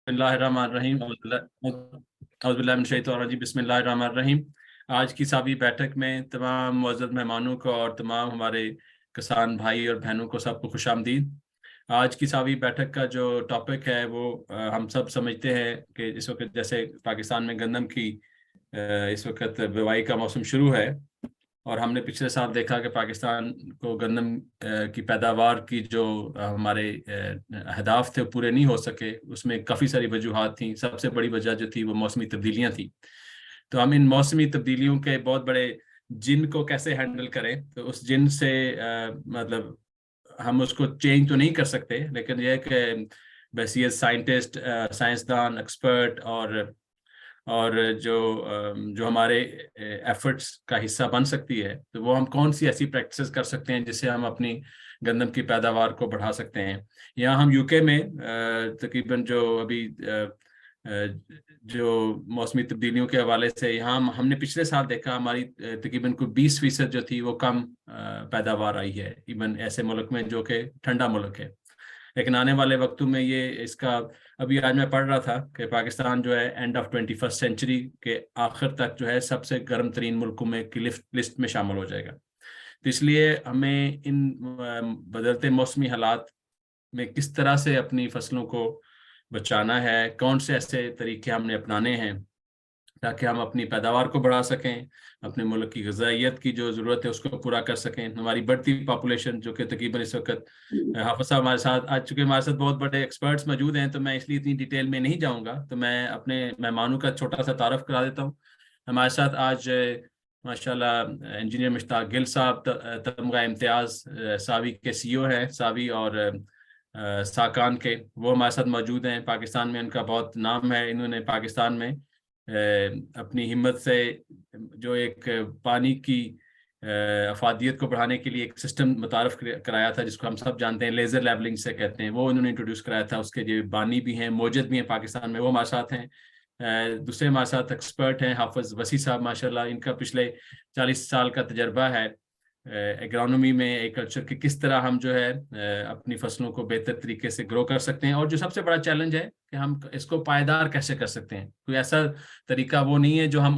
बिस्मिल्लाहिर्रहमानिर्रहीम औज़ुबिल्लाहि बिस्मिल्लाहिर्रहमानिर्रहीम। आज की सावी बैठक में तमाम मुअज़्ज़ज़ मेहमानों को और तमाम हमारे किसान भाई और बहनों को सबको खुशामदीद। आज की सावी बैठक का जो टॉपिक है वो हम सब समझते हैं कि इस वक्त जैसे पाकिस्तान में गंदम की इस वक्त बुवाई का मौसम शुरू है और हमने पिछले साल देखा कि पाकिस्तान को गंदम की पैदावार की जो हमारे अहदाफ थे पूरे नहीं हो सके। उसमें काफ़ी सारी वजूहात थी। सबसे बड़ी वजह जो थी वो मौसमी तब्दीलियां थी। तो हम इन मौसमी तब्दीलियों के बहुत बड़े जिन को कैसे हैंडल करें, तो उस जिन से मतलब हम उसको चेंज तो नहीं कर सकते, लेकिन यह कि बहसीत साइंटिस्ट, साइंसदान, एक्सपर्ट और जो हमारे एफर्ट्स का हिस्सा बन सकती है, तो वो हम कौन सी ऐसी प्रैक्टिसेस कर सकते हैं जिससे हम अपनी गंदम की पैदावार को बढ़ा सकते हैं। यहाँ हम यूके में तकरीबन जो अभी जो मौसमी तब्दीलियों के हवाले से यहाँ हमने पिछले साल देखा हमारी तकरीबन कोई 20% जो थी वो कम पैदावार आई है, इवन ऐसे मुल्क में जो कि ठंडा मुल्क है। लेकिन आने वाले वक्तों में ये इसका अभी आज मैं पढ़ रहा था कि पाकिस्तान जो है एंड ऑफ 21st सेंचुरी के आखिर तक जो है सबसे गर्म तरीन मुल्कों में की लिस्ट में शामिल हो जाएगा। तो इसलिए हमें इन बदलते मौसमी हालात में किस तरह से अपनी फसलों को बचाना है, कौन से ऐसे तरीके हमने अपनाने हैं ताकि हम अपनी पैदावार को बढ़ा सकें, अपने मुल्क की ग़िज़ाइयत की जो ज़रूरत है उसको पूरा कर सकें। हमारी बढ़ती पॉपुलेशन जो कि तकरीबन इस वक्त हाफ़िज़ साहब हमारे साथ आज, चूँकि हमारे साथ बहुत बड़े एक्सपर्ट्स मौजूद हैं तो मैं इसलिए इतनी डिटेल में नहीं जाऊँगा, तो मैं अपने मेहमानों का छोटा सा तारफ़ करा देता हूँ। हमारे साथ आज माशाल्लाह इंजीनियर मुश्ताक गिल साहब तमगा इम्तियाज़ सावी के CEO हैं, सावी और साकान के, वो हमारे साथ मौजूद हैं। पाकिस्तान में उनका बहुत नाम है। इन्होंने पाकिस्तान में अपनी हिम्मत से जो एक पानी की अफादियत को बढ़ाने के लिए एक सिस्टम मुतारफ़ कराया था जिसको हम सब जानते हैं लेज़र लेवलिंग से कहते हैं, वो उन्होंने इंट्रोड्यूस कराया था। उसके जो बानी भी हैं, मोजद भी हैं पाकिस्तान में, वो हमारे साथ हैं। दूसरे हमारे साथ एक्सपर्ट हैं हाफ़िज़ वसी साहब, माशाल्लाह इनका पिछले 40 साल का तजर्बा है एग्रोनॉमी में, एग्रीकल्चर की किस तरह हम जो है अपनी फसलों को बेहतर तरीके से ग्रो कर सकते हैं। और जो सबसे बड़ा चैलेंज है कि हम इसको पायदार कैसे कर सकते हैं। कोई ऐसा तरीका वो नहीं है जो हम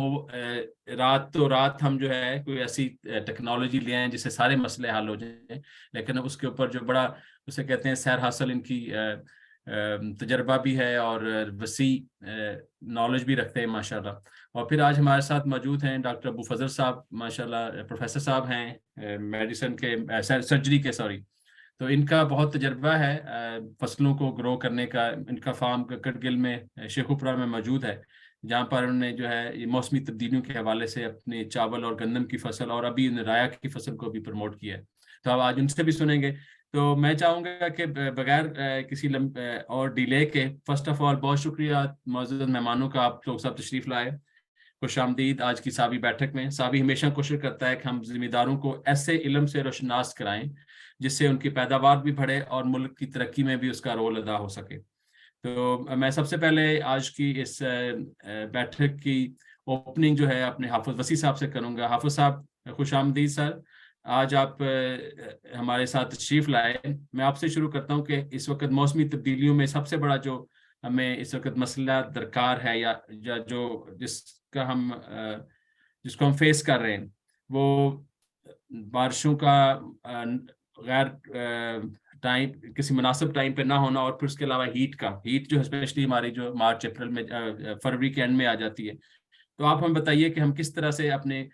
रात हम जो है कोई ऐसी टेक्नोलॉजी ले आए जिससे सारे मसले हल हो जाएं, लेकिन उसके ऊपर जो बड़ा उसे कहते हैं सैर हासिल इनकी तजर्बा भी है और वसी नॉलेज भी रखते हैं माशाल्लाह। और फिर आज हमारे साथ मौजूद हैं डॉक्टर अबू फजल साहब, माशाल्लाह प्रोफेसर साहब हैं मेडिसिन के सर्जरी के, सॉरी। तो इनका बहुत तजर्बा है फसलों को ग्रो करने का। इनका फार्म कटगिल में शेखुपुरा में मौजूद है, जहाँ पर उन्होंने जो है ये मौसमी तब्दीलियों के हवाले से अपने चावल और गंदम की फसल और अभी राया की फसल को भी प्रमोट किया है। तो अब आज उनसे भी सुनेंगे। तो मैं चाहूँगा कि बगैर किसी और डिले के, फर्स्ट ऑफ ऑल बहुत शुक्रिया मौजूद मेहमानों का, आप लोग सब तशरीफ़ लाए, खुशामदीद आज की सावी बैठक में। सावी हमेशा कोशिश करता है कि हम जिम्मेदारों को ऐसे इल्म से रोशनास कराएं जिससे उनकी पैदावार भी बढ़े और मुल्क की तरक्की में भी उसका रोल अदा हो सके। तो मैं सबसे पहले आज की इस बैठक की ओपनिंग जो है अपने हाफिज़ वसी साहब से करूँगा। हाफिज़ साहब खुशामदीद सर, आज आप हमारे साथ तशरीफ़ लाए। मैं आपसे शुरू करता हूँ कि इस वक्त मौसमी तब्दीलियों में सबसे बड़ा जो हमें इस वक्त मसला दरकार है या जो जिसको हम फेस कर रहे हैं, वो बारिशों का गैर टाइम, किसी मुनासिब टाइम पे ना होना, और फिर उसके अलावा हीट जो स्पेशली हमारी जो मार्च अप्रैल में फरवरी के एंड में आ जाती है। तो आप हमें बताइए कि हम किस तरह से अपने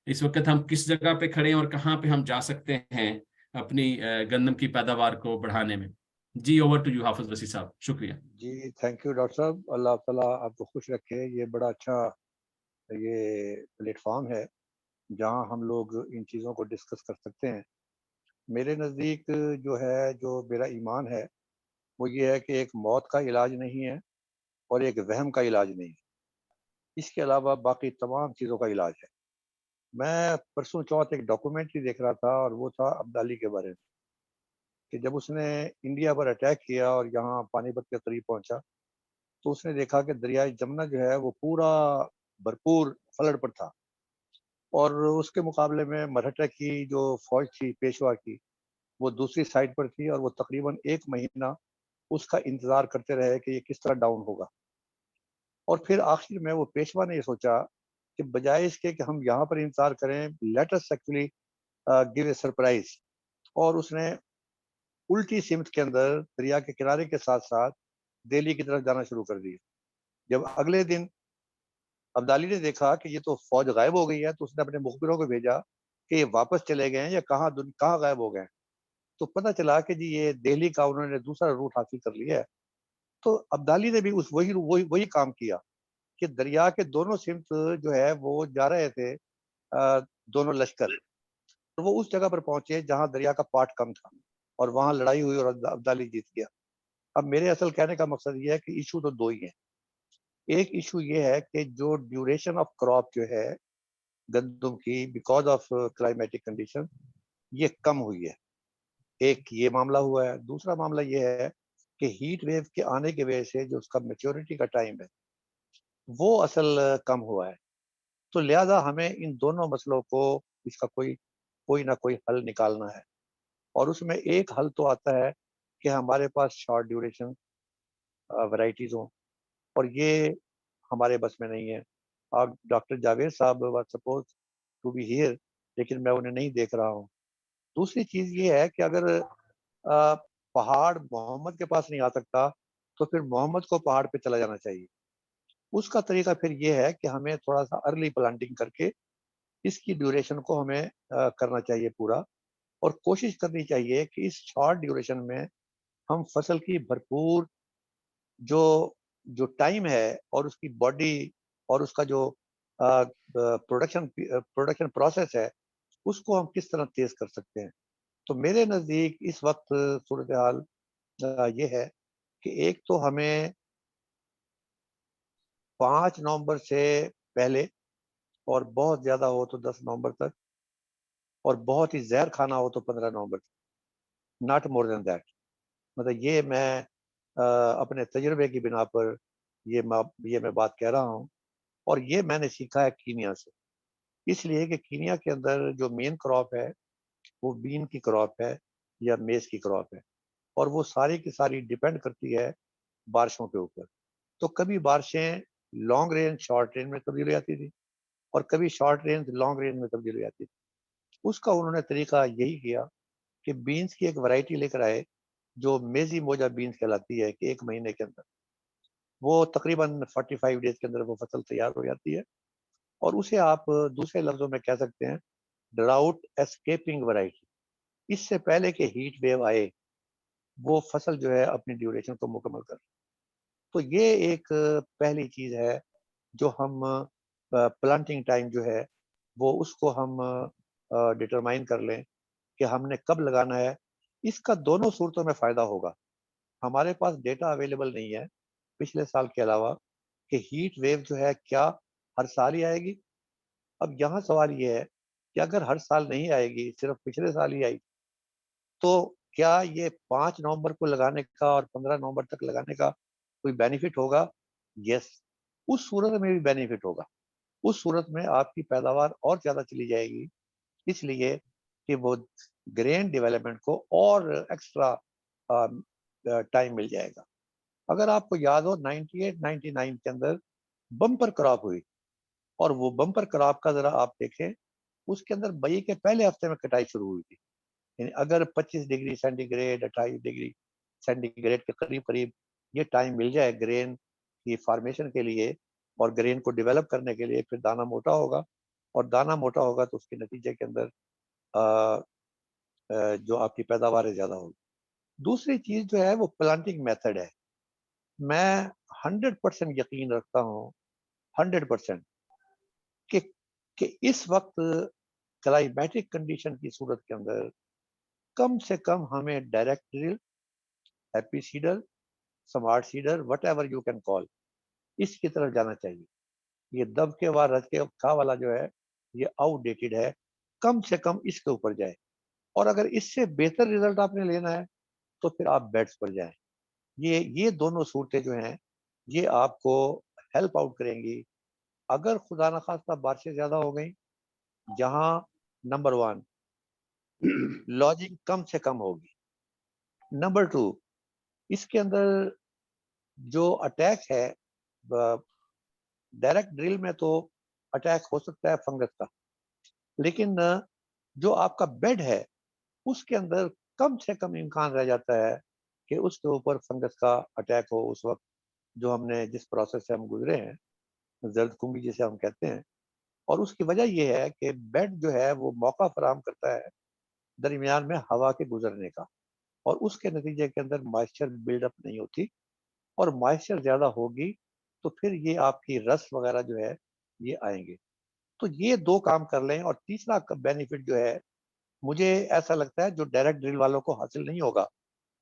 इस वक्त हम किस जगह पे खड़े हैं और कहाँ पे हम जा सकते हैं अपनी गंदम की पैदावार को बढ़ाने में। जी, ओवर टू यू हाफिज़ वसी साहब, शुक्रिया। जी, थैंक यू डॉक्टर साहब। अल्लाह ताला आपको खुश रखे। ये बड़ा अच्छा ये प्लेटफॉर्म है जहाँ हम लोग इन चीज़ों को डिस्कस कर सकते हैं। मेरे नज़दीक जो है, जो मेरा ईमान है, वो ये है कि एक मौत का इलाज नहीं है और एक वहम का इलाज नहीं है। इसके अलावा बाकी तमाम चीज़ों का इलाज है। मैं परसों चौथ एक डॉक्यूमेंट्री देख रहा था और वो था अब्दाली के बारे में, कि जब उसने इंडिया पर अटैक किया और यहाँ पानीपत के करीब पहुंचा, तो उसने देखा कि दरियाए जमुना जो है वो पूरा भरपूर फ्लड पर था और उसके मुकाबले में मराठा की जो फौज थी पेशवा की, वो दूसरी साइड पर थी और वो तकरीबन 1 महीना उसका इंतज़ार करते रहे कि ये किस तरह डाउन होगा। और फिर आखिर में वो पेशवा ने ये सोचा कि बजाय इसके कि हम यहाँ पर इंतज़ार करें, let us actually give a surprise. और उसने उल्टी सिमत के अंदर दरिया के किनारे के साथ-साथ दिल्ली की तरफ जाना शुरू कर दिया। जब अगले दिन अब्दाली ने देखा कि ये तो फ़ौज गायब हो गई है, तो उसने अपने मुखबिरों को भेजा कि ये वापस चले गए हैं या कहाँ गायब हो गए हैं। तो पता चला कि जी ये दिल्ली का उन्होंने दूसरा रूट हासिल कर लिया है। तो अब्दाली ने भी उस वही वही वही काम किया कि दरिया के दोनों सिमत जो है वो जा रहे थे दोनों लश्कर। तो वो उस जगह पर पहुँचे जहाँ दरिया का पाट कम था और वहाँ लड़ाई हुई और अब्दाली जीत गया। अब मेरे असल कहने का मकसद ये है कि इश्यू तो 2 ही हैं। एक इश्यू ये है कि जो ड्यूरेशन ऑफ क्रॉप जो है गंदम की बिकॉज़ ऑफ क्लाइमेटिक कंडीशन ये कम हुई है। एक ये मामला हुआ है। दूसरा मामला ये है कि हीट वेव के आने की वजह से जो उसका मैच्योरिटी का टाइम है, वो असल कम हुआ है। तो लिहाज़ा हमें इन दोनों मसलों को इसका कोई कोई ना कोई हल निकालना है। और उसमें एक हल तो आता है कि हमारे पास शॉर्ट ड्यूरेशन वैराइटीज़ हों और ये हमारे बस में नहीं है। डॉक्टर जावेद साहब were supposed to be here लेकिन मैं उन्हें नहीं देख रहा हूँ। दूसरी चीज़ ये है कि अगर पहाड़ मोहम्मद के पास नहीं आ सकता, तो फिर मोहम्मद को पहाड़ पे चला जाना चाहिए। उसका तरीका फिर ये है कि हमें थोड़ा-सा अर्ली प्लांटिंग करके इसकी ड्यूरेशन को हमें करना चाहिए पूरा और कोशिश करनी चाहिए कि इस शॉर्ट ड्यूरेशन में हम फसल की भरपूर जो जो टाइम है और उसकी बॉडी और उसका जो प्रोडक्शन प्रोसेस है, उसको हम किस तरह तेज़ कर सकते हैं। तो मेरे नज़दीक इस वक़्त सूरत-ए-हाल ये है कि एक तो हमें 5 नवंबर से पहले और बहुत ज़्यादा हो तो 10 नवंबर तक और बहुत ही ज़हर खाना हो तो 15 नवंबर तक, नॉट मोर देन दैट। मतलब ये मैं अपने तजुर्बे की बिना पर ये मैं बात कह रहा हूँ और ये मैंने सीखा है कीनिया से। इसलिए कि कीनिया के अंदर जो मेन क्रॉप है, वो बीन की क्रॉप है या मेज़ की क्रॉप है और वो सारी की सारी डिपेंड करती है बारिशों के ऊपर। तो कभी बारिशें लॉन्ग रेंज शॉर्ट रेंज में तब्दील हो जाती थी और कभी शॉर्ट रेंज लॉन्ग रेंज में तब्दील हो जाती थी। उसका उन्होंने तरीका यही किया कि बीन्स की एक वैरायटी लेकर आए, जो मेज़ी मोजा बीन्स कहलाती है कि 1 महीने के अंदर, वो तकरीबन 45 डेज़ के अंदर वो फसल तैयार हो जाती है और उसे आप दूसरे लफ्ज़ों में कह सकते हैं ड्राउट एस्केपिंग वैरायटी। इससे पहले कि हीट वेव आए, वो फसल जो है अपनी ड्यूरेशन को मुकम्मल कर। तो ये एक पहली चीज़ है जो हम प्लांटिंग टाइम जो है, वो उसको हम डिटरमाइन कर लें कि हमने कब लगाना है। इसका दोनों सूरतों में फ़ायदा होगा। हमारे पास डेटा अवेलेबल नहीं है, पिछले साल के अलावा कि हीट वेव जो है क्या हर साल ही आएगी? अब यहाँ सवाल ये है कि अगर हर साल नहीं आएगी, सिर्फ़ पिछले साल ही आई, तो क्या ये 5 नवंबर को लगाने का और 15 नवंबर तक लगाने का कोई बेनिफिट होगा? येस, उस सूरत में भी बेनिफिट होगा। उस सूरत में आपकी पैदावार और ज़्यादा चली जाएगी, इसलिए कि वो ग्रेन डेवलपमेंट को और एक्स्ट्रा टाइम मिल जाएगा। अगर आपको याद हो 98-99 के अंदर बम्पर क्रॉप हुई और वो बम्पर क्रॉप का ज़रा आप देखें, उसके अंदर मई के पहले हफ्ते में कटाई शुरू हुई थी। यानी अगर 25 डिग्री सेंटीग्रेड, 28 डिग्री सेंटीग्रेड के करीब-करीब ये टाइम मिल जाए ग्रेन की फॉर्मेशन के लिए और ग्रेन को डेवलप करने के लिए, फिर दाना मोटा होगा और दाना मोटा होगा तो उसके नतीजे के अंदर अ जो आपकी पैदावार है ज़्यादा होगी। दूसरी चीज़ जो है वो प्लांटिंग मेथड है। मैं 100% यकीन रखता हूँ, 100% कि कि इस वक़्त क्लाइमेटिक कंडीशन की सूरत के अंदर कम से कम हमें direct drill, happy seeder, smart cedar, whatever you can call, इसकी तरफ जाना चाहिए। ये दब के वार रच के खा वाला जो है, ये आउटडेटेड है। कम से कम इसके ऊपर जाएँ और अगर इससे बेहतर रिज़ल्ट आपने लेना है, तो फिर आप बेड्स पर जाएँ। ये दोनों सूरतें जो हैं, ये आपको हेल्प आउट करेंगी। अगर खुदा न खास्ता बारिशें ज़्यादा हो गई, जहाँ नंबर 1 लॉजिंग कम से कम होगी। नंबर 2 इसके अंदर जो अटैक है, डायरेक्ट ड्रिल में तो अटैक हो सकता है फंगस का, लेकिन जो आपका बेड है उसके अंदर कम से कम इम्कान रह जाता है कि उसके ऊपर फंगस का अटैक हो उस वक्त, जो हमने जिस प्रोसेस से हम गुजरे हैं, जर्द कुंभी जिसे हम कहते हैं। और उसकी वजह यह है कि बेड जो है वो मौका फराहम करता है दरमियान में हवा के गुजरने का, और उसके नतीजे के अंदर मॉइस्चर बिल्डअप नहीं होती, और मॉइस्चर ज्यादा होगी तो फिर ये आपकी रस वगैरह जो है ये आएंगे। तो ये दो काम कर लें, और तीसरा बेनिफिट जो है मुझे ऐसा लगता है जो डायरेक्ट ड्रिल वालों को हासिल नहीं होगा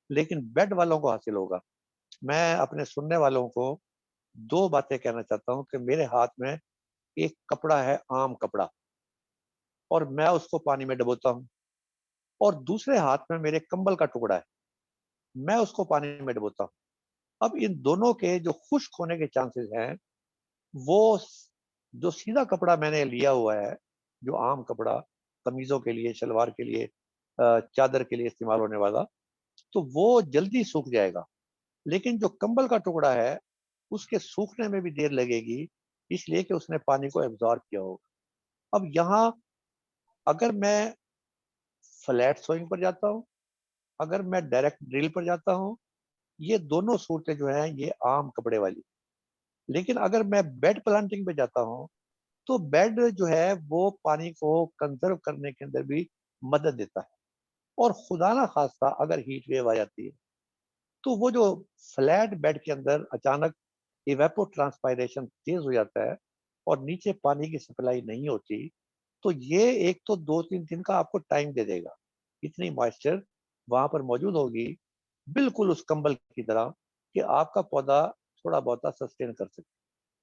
लेकिन बेड वालों को हासिल होगा। मैं अपने सुनने वालों को दो बातें कहना चाहता हूँ कि मेरे हाथ में एक कपड़ा है, आम कपड़ा, और मैं उसको पानी में डुबोता हूँ, और दूसरे हाथ में मेरे कंबल का टुकड़ा है, मैं उसको पानी में डुबोता हूँ। अब इन दोनों के जो खुश्क होने के चांसेस हैं, वो जो सीधा कपड़ा मैंने लिया हुआ है, जो आम कपड़ा कमीजों के लिए, शलवार के लिए, चादर के लिए इस्तेमाल होने वाला, तो वो जल्दी सूख जाएगा। लेकिन जो कंबल का टुकड़ा है उसके सूखने में भी देर लगेगी, इसलिए कि उसने पानी को एब्जॉर्ब किया होगा। अब यहाँ अगर मैं फ्लैट सोइंग पर जाता हूँ, अगर मैं डायरेक्ट ड्रिल पर जाता हूँ, ये दोनों सूरतें जो हैं ये आम कपड़े वाली। लेकिन अगर मैं बेड प्लांटिंग पे जाता हूँ, तो बेड जो है वो पानी को कंजर्व करने के अंदर भी मदद देता है। और खुदा ना खास्ता अगर हीट वेव आ जाती है, तो वो जो फ्लैट बेड के अंदर अचानक इवेपो ट्रांसपायरेशन तेज हो जाता है और नीचे पानी की सप्लाई नहीं होती, तो ये एक तो 2-3 दिन का आपको टाइम दे देगा। इतनी मॉइस्चर वहां पर मौजूद होगी, बिल्कुल उस कंबल की तरह, कि आपका पौधा थोड़ा बहुत सस्टेन कर सके।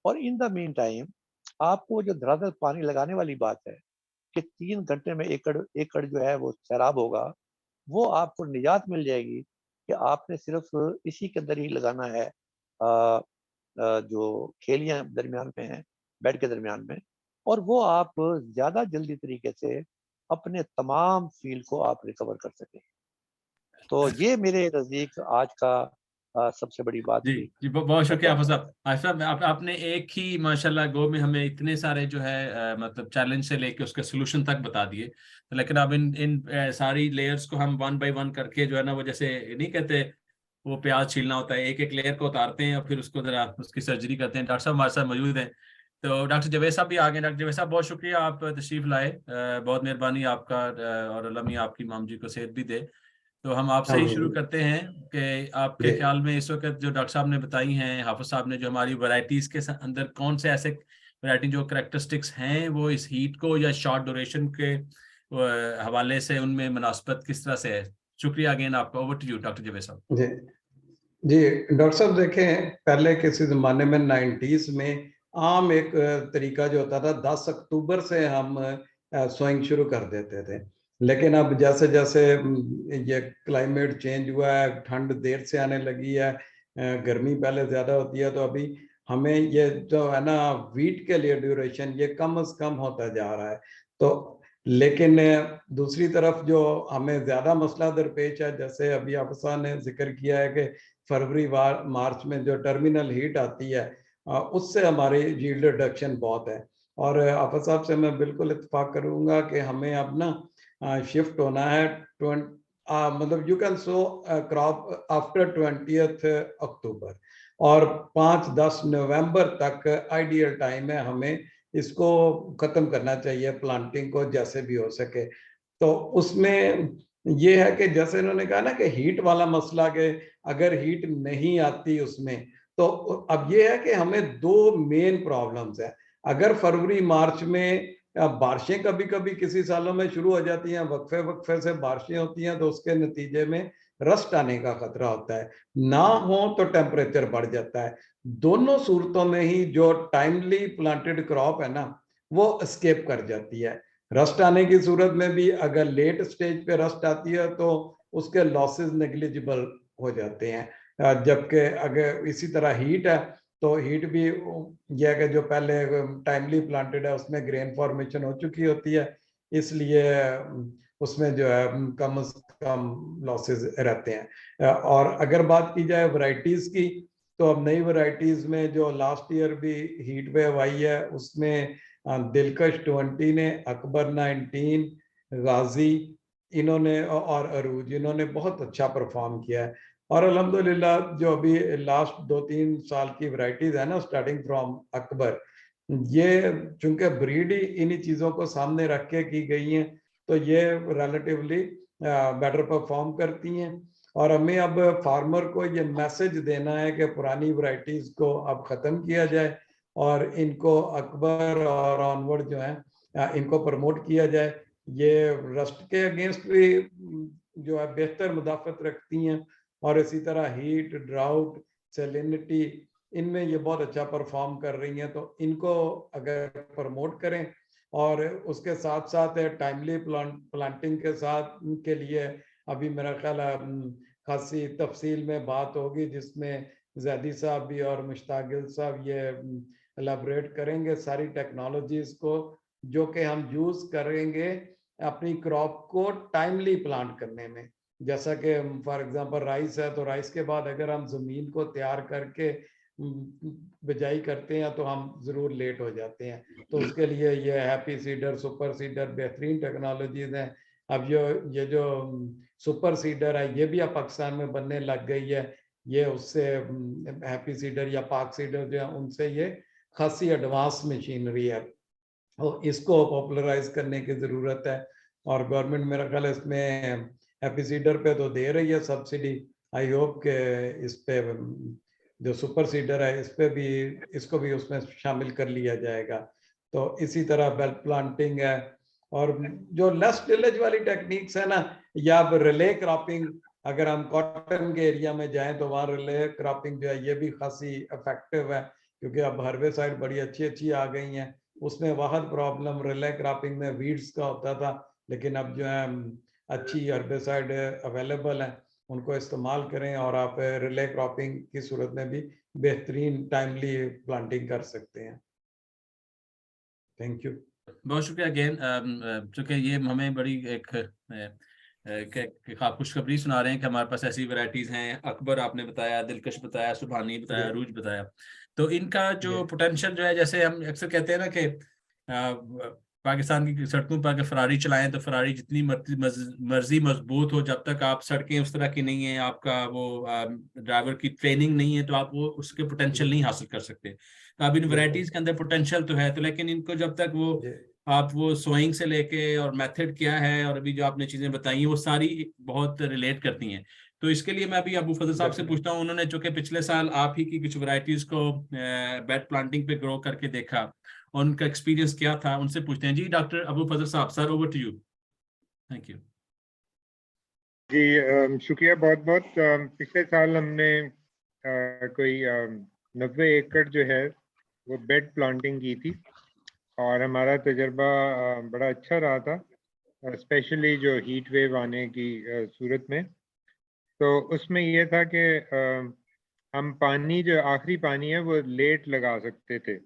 और इन द मीन टाइम आपको जो धड़ाधड़ पानी लगाने वाली बात है कि 3 घंटे में एकड़ एकड़ जो है वो सैराब होगा, वो आपको निजात मिल जाएगी कि आपने सिर्फ इसी के अंदर ही लगाना है, जो खेलियां दरमियान में हैं, बेड के दरमियान में, और वो आप ज्यादा जल्दी तरीके से अपने तमाम फील्ड को आप रिकवर कर सकें। तो ये मेरे नजदीक आज का सबसे बड़ी बात जी थी। जी, बहुत मैं शुक्रिया क्या हाफिज कहूँ। साहब। हाफिज साहब, आपने एक ही माशाल्लाह गो में हमें इतने सारे जो है मतलब चैलेंज से लेके उसके सोल्यूशन तक बता दिए। तो लेकिन अब इन इन सारी लेयर्स को हम वन बाय वन करके जो है ना, वो जैसे नहीं कहते वो प्याज छीलना होता है, एक एक लेयर को उतारते हैं और फिर उसको जरा उसकी सर्जरी करते हैं। डॉक्टर साहब हमारे साथ मौजूद हैं, तो डॉक्टर जावेद साहब भी आ गए। डॉक्टर जावेद साहब, बहुत शुक्रिया, आप तशरीफ लाए, बहुत मेहरबानी आपका, और अल्लाह मियां आपकी माम जी को सेहत भी दे। तो हम आपसे ही शुरू आमीन। करते हैं कि आपके जी ख्याल में इस वक्त जो डॉक्टर साहब ने बताई हैं, हाफिज साहब ने, जो हमारी वैरायटीज के अंदर कौन से ऐसे वैरायटी जो करेक्टरिस्टिक्स हैं वो इस हीट को या शॉर्ट ड्यूरेशन के हवाले से उनमें मुनासबत किस तरह से है। शुक्रिया अगेन आपका। Over to you doctor Javed साहब। जी जी डॉक्टर साहब, देखें, पहले किसी ज़माने में 90s में आम एक तरीका जो होता था, 10 अक्टूबर से हम सोइंग शुरू कर देते थे। लेकिन अब जैसे जैसे ये क्लाइमेट चेंज हुआ है, ठंड देर से आने लगी है, गर्मी पहले ज़्यादा होती है, तो अभी हमें ये जो है ना वीट के लिए ड्यूरेशन ये कम से कम होता जा रहा है। तो लेकिन दूसरी तरफ जो हमें ज़्यादा मसला दरपेश है, जैसे अभी आपसा ने जिक्र किया है कि फरवरी मार्च में जो टर्मिनल हीट आती है, उससे हमारी यील्ड रिडक्शन बहुत है। और आफत साहब से मैं बिल्कुल इत्तेफाक करूंगा कि हमें अब ना शिफ्ट होना है, मतलब you can so crop after 20 अक्टूबर, और 5-10 नवंबर तक आइडियल टाइम है हमें इसको खत्म करना चाहिए, प्लांटिंग को जैसे भी हो सके। तो उसमें ये है कि जैसे इन्होंने कहा ना कि हीट वाला मसला, के अगर हीट नहीं आती उसमें, तो अब ये है कि हमें दो मेन प्रॉब्लम्स है। अगर फरवरी मार्च में बारिशें कभी कभी किसी सालों में शुरू हो जाती हैं, वक्फे वक्फे से बारिशें होती हैं, तो उसके नतीजे में रस्ट आने का खतरा होता है। ना हो तो टेम्परेचर बढ़ जाता है। दोनों सूरतों में ही जो टाइमली प्लांटेड क्रॉप है ना, वो स्केप कर जाती है। रस्ट आने की सूरत में भी अगर लेट स्टेज पे रस्ट आती है तो उसके लॉसेस नेग्लिजिबल हो जाते हैं। जबकि अगर इसी तरह हीट है, तो हीट भी यह है कि जो पहले टाइमली प्लांटेड है उसमें ग्रेन फॉर्मेशन हो चुकी होती है, इसलिए उसमें जो है कम से कम लॉसेस रहते हैं। और अगर बात की जाए वैरायटीज की, तो अब नई वैरायटीज में जो लास्ट ईयर भी हीट वेव आई है उसमें दिलकश 20 ने, अकबर 19, गाजी इन्होंने और अरूज इन्होंने बहुत अच्छा परफॉर्म किया है। और अल्हम्दुलिल्लाह जो अभी लास्ट 2-3 साल की वैरायटीज है ना, स्टार्टिंग फ्रॉम अकबर, ये चूंकि ब्रीड ही इन्हीं चीज़ों को सामने रख के की गई हैं, तो ये रिलेटिवली बेटर परफॉर्म करती हैं। और हमें अब फार्मर को ये मैसेज देना है कि पुरानी वैरायटीज को अब ख़त्म किया जाए और इनको अकबर और ऑनवर्ड जो है इनको प्रमोट किया जाए। ये रस्ट के अगेंस्ट भी जो है बेहतर मुदाफ़त रखती हैं, और इसी तरह हीट, ड्राउट, सैलिनिटी, इनमें ये बहुत अच्छा परफॉर्म कर रही हैं। तो इनको अगर प्रमोट करें और उसके साथ साथ टाइमली प्लांटिंग के साथ के लिए अभी मेरा ख्याल है खासी तफसील में बात होगी, जिसमें जैदी साहब भी और मुश्ताकिल साहब ये एलाबरेट करेंगे सारी टेक्नोलॉजीज को जो कि हम यूज़ करेंगे अपनी क्रॉप को टाइमली प्लांट करने में। जैसा कि फॉर एग्जांपल राइस है, तो राइस के बाद अगर हम ज़मीन को तैयार करके बिजाई करते हैं तो हम ज़रूर लेट हो जाते हैं। तो उसके लिए ये हैप्पी सीडर, सुपर सीडर बेहतरीन टेक्नोलॉजीज हैं। अब ये जो सुपर सीडर है ये भी अब पाकिस्तान में बनने लग गई है। ये उससे हैप्पी सीडर या पाक सीडर जो है उनसे ये खासी एडवांस मशीनरी है, तो इसको पॉपुलराइज करने की ज़रूरत है। और गवर्नमेंट मेरा ख्याल है इसमें हैप्पी सीडर पे तो दे रही है सब्सिडी। आई होप के इस पे जो सुपर सीडर है इस पे भी, इसको भी उसमें शामिल कर लिया जाएगा। तो इसी तरह बेल्ट प्लांटिंग है, और जो लेस टिलेज वाली टेक्निक्स है ना, या रिले क्रॉपिंग, अगर हम कॉटन के एरिया में जाएं तो वहाँ रिले क्रॉपिंग जो है ये भी खासी इफेक्टिव है, क्योंकि अब हर्बिसाइड बड़ी अच्छी अच्छी आ गई हैं। उसमें वाहद प्रॉब्लम रिले क्रॉपिंग में वीड्स का होता था, लेकिन अब जो है अच्छी हर्बिसाइड अवेलेबल है, उनको इस्तेमाल करें और आप रिले क्रॉपिंग की सूरत में भी बेहतरीन टाइमली प्लांटिंग कर सकते हैं। Thank you. बहुत शुक्रिया अगेन। चूँकि ये हमें बड़ी एक आप खुशखबरी सुना रहे हैं कि हमारे पास ऐसी वैरायटीज हैं। अकबर आपने बताया, दिलकश बताया, सुभानी बताया, अरूज बताया, तो इनका जो पोटेंशियल जो है, जैसे हम अक्सर कहते हैं ना कि पाकिस्तान की सड़कों पर अगर फरारी चलाएं तो फरारी जितनी मर्जी मजबूत हो, जब तक आप सड़कें उस तरह की नहीं है, आपका वो ड्राइवर की ट्रेनिंग नहीं है, तो आप वो उसके पोटेंशियल नहीं हासिल कर सकते। तो अब इन वैरायटीज के अंदर पोटेंशियल तो है, तो लेकिन इनको जब तक वो आप वो सोइंग से लेके और मेथड क्या है और अभी जो आपने चीजें बताई वो सारी बहुत रिलेट करती हैं। तो इसके लिए मैं अभी अबू फजल साहब से पूछता हूँ, उन्होंने जो कि पिछले साल आप ही की कुछ वैरायटीज को बेड प्लांटिंग पे ग्रो करके देखा और उनका एक्सपीरियंस क्या था, उनसे पूछते हैं। जी डॉक्टर अबू फजल साहब, sir over to you. Thank you ji. शुक्रिया बहुत बहुत। पिछले साल हमने कोई 90 एकड़ जो है वो बेड प्लांटिंग की थी और हमारा तजर्बा बड़ा अच्छा रहा था, स्पेशली जो हीट वेव आने की सूरत में। तो उसमें ये था कि हम पानी जो आखिरी पानी है वो लेट लगा सकते थे,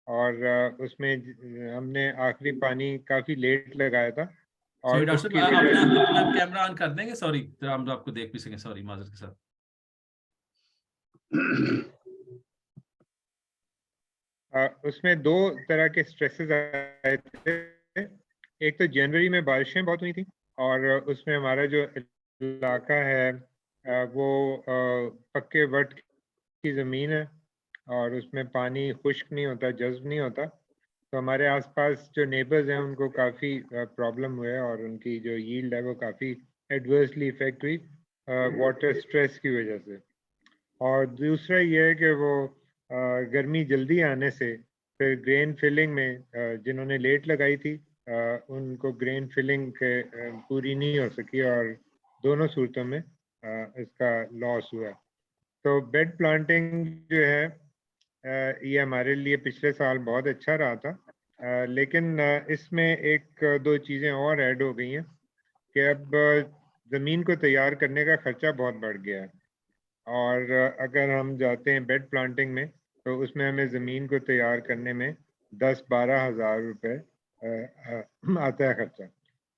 और उसमें हमने आखिरी पानी काफ़ी लेट लगाया था। और डॉक्टर उसकी साहब वजह अपना कैमरा ऑन कर देंगे, सॉरी, तो हम आपको देख भी सकें। सॉरी, माजरत के साथ। उसमें दो तरह के स्ट्रेसेस आए थे। एक तो जनवरी में बारिशें बहुत हुई थी और उसमें हमारा जो इलाका है वो पक्के वट की ज़मीन है और उसमें पानी खुश्क नहीं होता, जज्ब नहीं होता। तो हमारे आसपास जो नेबर्स हैं उनको काफ़ी प्रॉब्लम हुए और उनकी जो यील्ड है वो काफ़ी एडवर्सली इफेक्ट हुई वाटर स्ट्रेस की वजह से। और दूसरा ये है कि वो गर्मी जल्दी आने से फिर ग्रेन फिलिंग में जिन्होंने लेट लगाई थी उनको ग्रेन फिलिंग के पूरी नहीं हो सकी और दोनों सूरतों में इसका लॉस हुआ। तो बेड प्लांटिंग जो है ये हमारे लिए पिछले साल बहुत अच्छा रहा था, लेकिन इसमें एक दो चीज़ें और ऐड हो गई हैं कि अब ज़मीन को तैयार करने का ख़र्चा बहुत बढ़ गया है। और अगर हम जाते हैं बेड प्लांटिंग में तो उसमें हमें ज़मीन को तैयार करने में 10-12 हज़ार रुपये आता है ख़र्चा।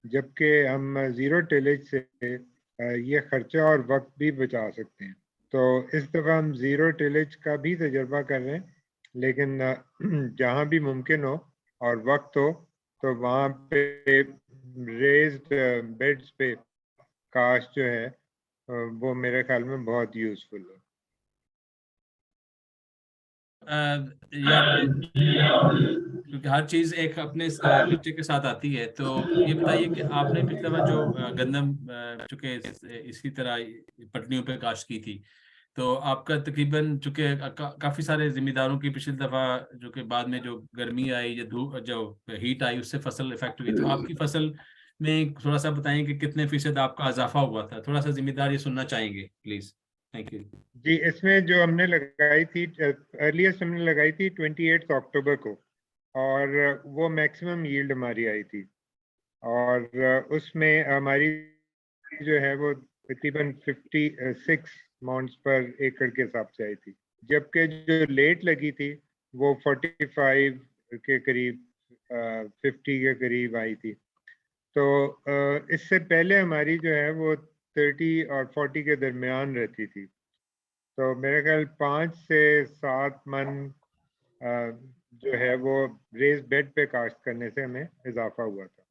जबकि हम ज़ीरो टिलेज से ये खर्चा और वक्त भी बचा सकते हैं। तो इस दफ़ा हम ज़ीरो टिलेज का भी तजर्बा कर रहे हैं, लेकिन जहाँ भी मुमकिन हो और वक्त हो तो वहाँ पे रेज्ड बेड्स पे कास्ट जो है वो मेरे ख्याल में बहुत यूज़फुल है। या क्योंकि हर चीज एक अपने खर्चे के साथ आती है। तो ये बताइए कि आपने पिछले बार जो गंदम चूंकि इसी तरह पटरियों पे काश्त की थी, तो आपका तकरीबन चूंकि काफी सारे जिम्मेदारों की पिछली दफा जो कि बाद में जो गर्मी आई या धूप जो हीट आई उससे फसल इफेक्ट हुई, तो आपकी फसल में थोड़ा सा बताएं कि कितने फीसद आपका इजाफा हुआ था। थोड़ा सा जिम्मेदार ये सुनना चाहेंगे प्लीज। थैंक यू जी, इसमें जो हमने लगाई थी अर्लीस्ट हमने लगाई थी 28 अक्टूबर को, और वो मैक्सिमम यील्ड हमारी आई थी, और उसमें हमारी जो है वो तकरीबन 56 माउंट्स पर एकड़ के हिसाब से आई थी, जबकि जो लेट लगी थी वो 45 के करीब 50 के करीब आई थी। तो इससे पहले हमारी जो है वो 30 और 40 के दरमियान रहती थी। तो मेरे ख्याल 5 से 7 मन जो है वो रेस बेड पे काश्त करने से हमें इजाफा हुआ था।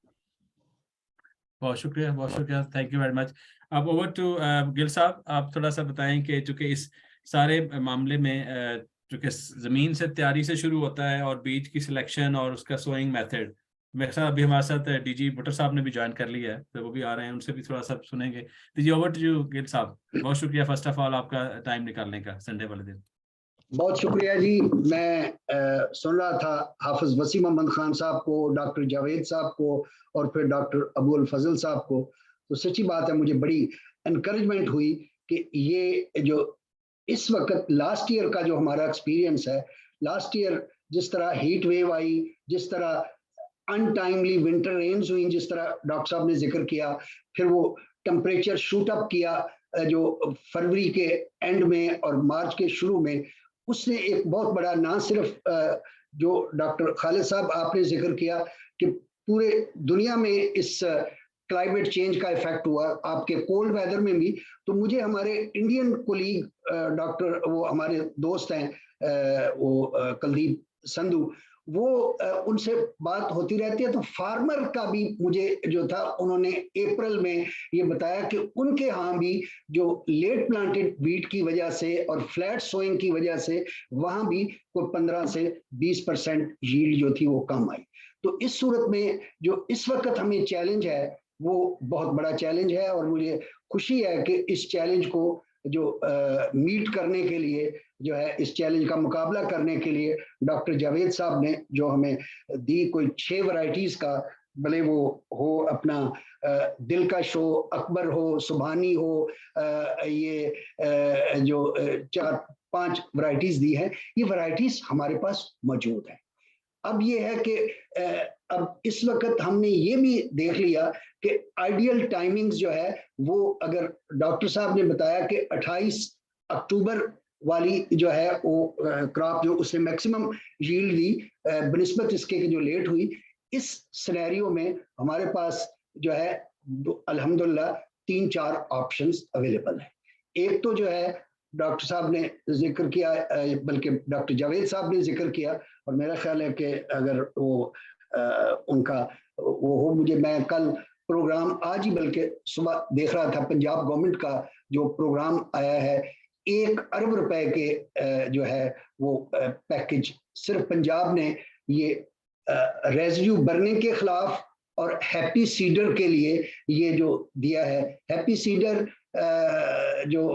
बहुत शुक्रिया, थैंक यू वेरी मच। अब ओवर टू गिल साहब, आप थोड़ा सा बताएं कि चूंकि इस सारे मामले में चूंकि जमीन से तैयारी से शुरू होता है और बीज की सिलेक्शन और उसका सोइंग मेथड, मेरे साथ अभी हमारे साथ डीजी भुट्टर साहब ने भी ज्वाइन कर लिया है, तो वो भी आ रहे हैं, उनसे भी थोड़ा सा सुनेंगे। दीजिए ओवर टू यू गिल साहब, बहुत शुक्रिया फर्स्ट ऑफ ऑल आपका टाइम निकालने का संडे वाले दिन। बहुत शुक्रिया जी। मैं सुन रहा था हाफिज वसीम अहमद खान साहब को, डॉक्टर जावेद साहब को और फिर डॉक्टर अबुल फजल साहब को, तो सच्ची बात है मुझे बड़ी इनकरेजमेंट हुई कि ये जो इस वक्त लास्ट ईयर का जो हमारा एक्सपीरियंस है, लास्ट ईयर जिस तरह हीट वेव आई, जिस तरह अनटाइमली विंटर रेन्स हुई, जिस तरह डॉक्टर साहब ने जिक्र किया, फिर वो टेम्परेचर शूट अप किया जो फरवरी के एंड में और मार्च के शुरू में, उसने एक बहुत बड़ा, ना सिर्फ जो डॉक्टर खालिद साहब आपने जिक्र किया कि पूरे दुनिया में इस क्लाइमेट चेंज का इफेक्ट हुआ, आपके कोल्ड वेदर में भी, तो मुझे हमारे इंडियन कोलीग डॉक्टर, वो हमारे दोस्त हैं वो कुलदीप संधू, वो उनसे बात होती रहती है, तो फार्मर का भी मुझे जो था, उन्होंने अप्रैल में ये बताया कि उनके यहाँ भी जो लेट प्लांटेड वीट की वजह से और फ्लैट सोइंग की वजह से वहाँ भी कोई 15 से 20% यील्ड जो थी वो कम आई। तो इस सूरत में जो इस वक्त हमें चैलेंज है वो बहुत बड़ा चैलेंज है, और मुझे खुशी है कि इस चैलेंज को जो मीट करने के लिए, जो है इस चैलेंज का मुकाबला करने के लिए डॉक्टर जावेद साहब ने जो हमें दी, कोई 6 वैरायटीज का, भले वो हो अपना दिल का शो, अकबर हो, सुबहानी हो, ये जो 4-5 वैरायटीज दी है, ये वैरायटीज हमारे पास मौजूद है। अब ये है कि अब इस वक्त हमने ये भी देख लिया कि आइडियल टाइमिंग्स जो है वो, अगर डॉक्टर साहब ने बताया कि 28 अक्टूबर वाली जो है वो क्रॉप जो उसने मैक्सिमम यील्ड दी बनिस्बत इसके जो लेट हुई, इस सिनेरियो में हमारे पास जो है अल्हम्दुलिल्लाह 3-4 ऑप्शंस अवेलेबल है। एक तो जो है डॉक्टर साहब ने जिक्र किया, बल्कि डॉक्टर जावेद साहब ने जिक्र किया, और मेरा ख्याल है कि अगर वो उनका वो हो, मैं कल प्रोग्राम आज ही बल्कि सुबह देख रहा था, पंजाब गवर्नमेंट का जो प्रोग्राम आया है, 1 अरब रुपए के जो है वो पैकेज सिर्फ पंजाब ने ये रेजिड्यू बर्निंग के खिलाफ और हैप्पी सीडर के लिए ये जो दिया है। हैप्पी सीडर जो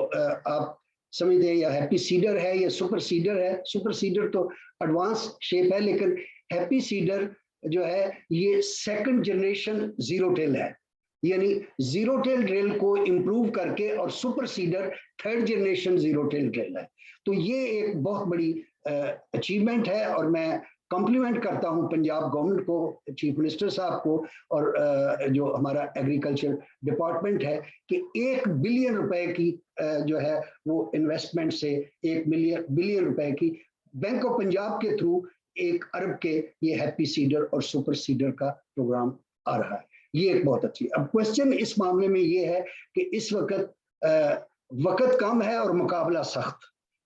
आप समझते हैं, या हैप्पी सीडर है या सुपर सीडर है, सुपर सीडर तो एडवांस शेप है, लेकिन हैप्पी सीडर जो है ये 2nd जनरेशन जीरो टेल है, यानी जीरो टेल ड्रिल को इंप्रूव करके, और super seeder 3rd generation zero till drill है। तो ये एक बहुत बड़ी अचीवमेंट है, और मैं कॉम्प्लीमेंट करता हूं पंजाब गवर्नमेंट को, चीफ मिनिस्टर साहब को, और जो हमारा एग्रीकल्चर डिपार्टमेंट है कि 1 बिलियन रुपए की जो है वो इन्वेस्टमेंट से 1 बिलियन रुपए की बैंक ऑफ पंजाब के थ्रू 1 अरब के ये हैप्पी सीडर और सुपर सीडर का प्रोग्राम आ रहा है। ये एक बहुत अच्छी। अब क्वेश्चन इस मामले में ये है कि इस वक्त कम है और मुकाबला सख्त,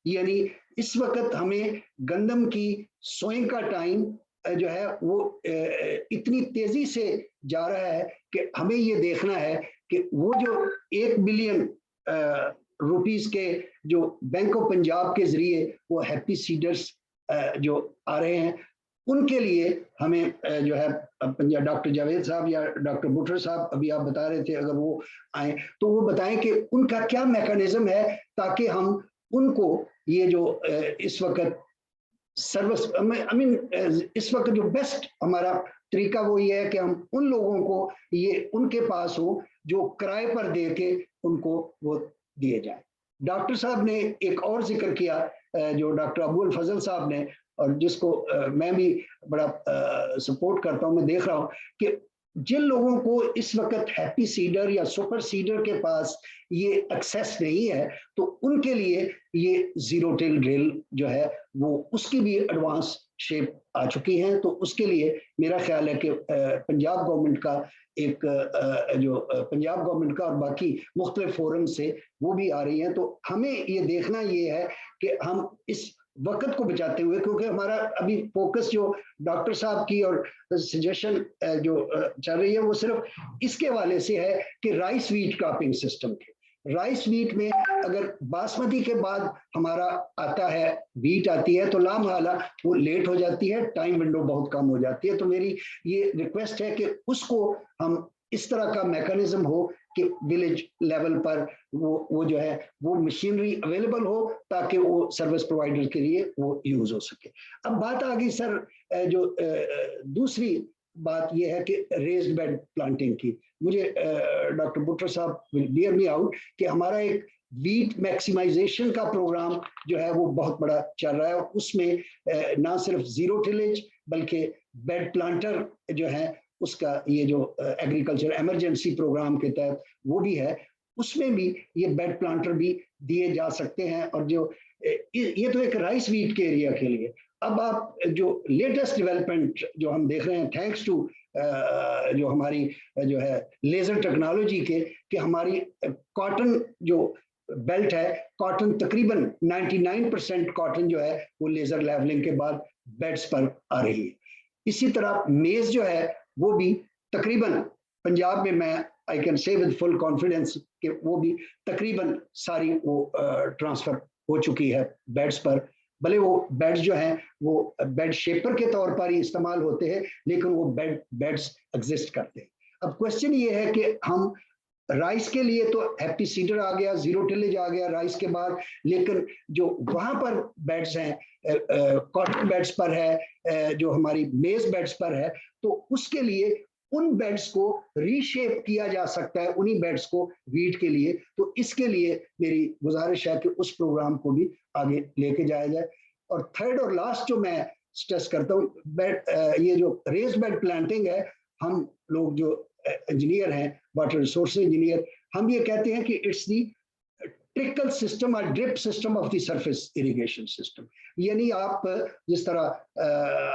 यानी इस वक्त हमें गंदम की सोइंग का टाइम जो है वो इतनी तेजी से जा रहा है कि हमें ये देखना है कि वो जो 1 बिलियन रुपीस के जो बैंक ऑफ पंजाब के जरिए वो हैप्पी सीडर्स जो आ रहे हैं, उनके लिए हमें जो है डॉक्टर जावेद साहब या डॉक्टर बुटर साहब अभी आप बता रहे थे, अगर वो आए तो वो बताएं कि उनका क्या मैकेनिज्म है ताकि हम उनको ये जो इस वक्त सर्विस इस वक्त जो बेस्ट हमारा तरीका वो ये है कि हम उन लोगों को ये उनके पास हो जो किराए पर दे के उनको वो दिए जाए। डॉक्टर साहब ने एक और जिक्र किया जो डॉक्टर अबुल फजल साहब ने, और जिसको मैं भी बड़ा सपोर्ट करता हूं, मैं देख रहा हूं कि जिन लोगों को इस वक्त हैप्पी सीडर या सुपर सीडर के पास ये एक्सेस नहीं है तो उनके लिए ये जीरो टिल ड्रिल जो है वो उसकी भी एडवांस शेप आ चुकी है। तो उसके लिए मेरा ख्याल है कि पंजाब गवर्नमेंट का एक जो पंजाब गवर्नमेंट का और बाकी मुख्तलिफ फोरम से वो भी आ रही है। तो हमें ये देखना ये है कि हम इस वक्त को बचाते हुए, क्योंकि हमारा अभी फोकस जो डॉक्टर साहब की और सजेशन जो चल रही है वो सिर्फ इसके वाले से है कि राइस वीट क्रॉपिंग सिस्टम के, राइस वीट में अगर बासमती के बाद हमारा आता है वीट आती है तो लामहाला वो लेट हो जाती है, टाइम विंडो बहुत कम हो जाती है। तो मेरी ये रिक्वेस्ट है कि उसको हम इस तरह का मैकेनिज्म हो कि विलेज लेवल पर वो जो है वो मशीनरी अवेलेबल हो ताकि वो सर्विस प्रोवाइडर के लिए वो यूज हो सके। अब बात आ गई सर जो दूसरी बात ये है कि रेज्ड बेड प्लांटिंग की। मुझे डॉक्टर बुटर साहब विल बियर मी आउट कि हमारा एक वीट मैक्सिमाइजेशन का प्रोग्राम जो है वो बहुत बड़ा चल रहा है और उसमें ना सिर्फ जीरो टिलेज बल्कि बेड प्लांटर जो है उसका ये जो एग्रीकल्चर इमरजेंसी प्रोग्राम के तहत वो भी है, उसमें भी ये बेड प्लांटर भी दिए जा सकते हैं। और जो ये तो एक राइस वीट के एरिया के लिए। अब आप जो लेटेस्ट डेवलपमेंट जो हम देख रहे हैं थैंक्स टू जो हमारी जो है लेजर टेक्नोलॉजी के, कि हमारी कॉटन जो बेल्ट है, कॉटन तकरीबन 99% कॉटन जो है वो लेजर लेवलिंग के बाद बेड्स पर आ रही है। इसी तरह मेज जो है वो भी तकरीबन पंजाब में मैं I can say with full confidence कि वो भी तकरीबन सारी वो ट्रांसफर हो चुकी है बेड्स पर। भले वो बेड्स जो हैं वो बेड शेपर के तौर पर ही इस्तेमाल होते हैं लेकिन वो बेड्स एग्जिस्ट करते हैं। अब क्वेश्चन ये है कि हम राइस के लिए तो हैप्पी सीडर आ गया, जीरो टिलेज आ गया राइस के बाद, लेकिन जो वहां पर बेड्स हैं कॉटन बेड्स पर है, जो हमारी मेज बेड्स पर है, तो उसके लिए उन बेड्स को रीशेप किया जा सकता है, उन्हीं बेड्स को वीट के लिए। तो इसके लिए मेरी गुजारिश है कि उस प्रोग्राम को भी आगे लेके जाया जाए। और थर्ड और लास्ट जो मैं स्ट्रेस करता हूँ, ये जो रेज बेड प्लांटिंग है, हम लोग जो इंजीनियर हैं, वाटर रिसोर्स इंजीनियर, हम ये कहते हैं कि इट्स दी ट्रिकल सिस्टम और drip system of the surface irrigation system. यानी आप जिस तरह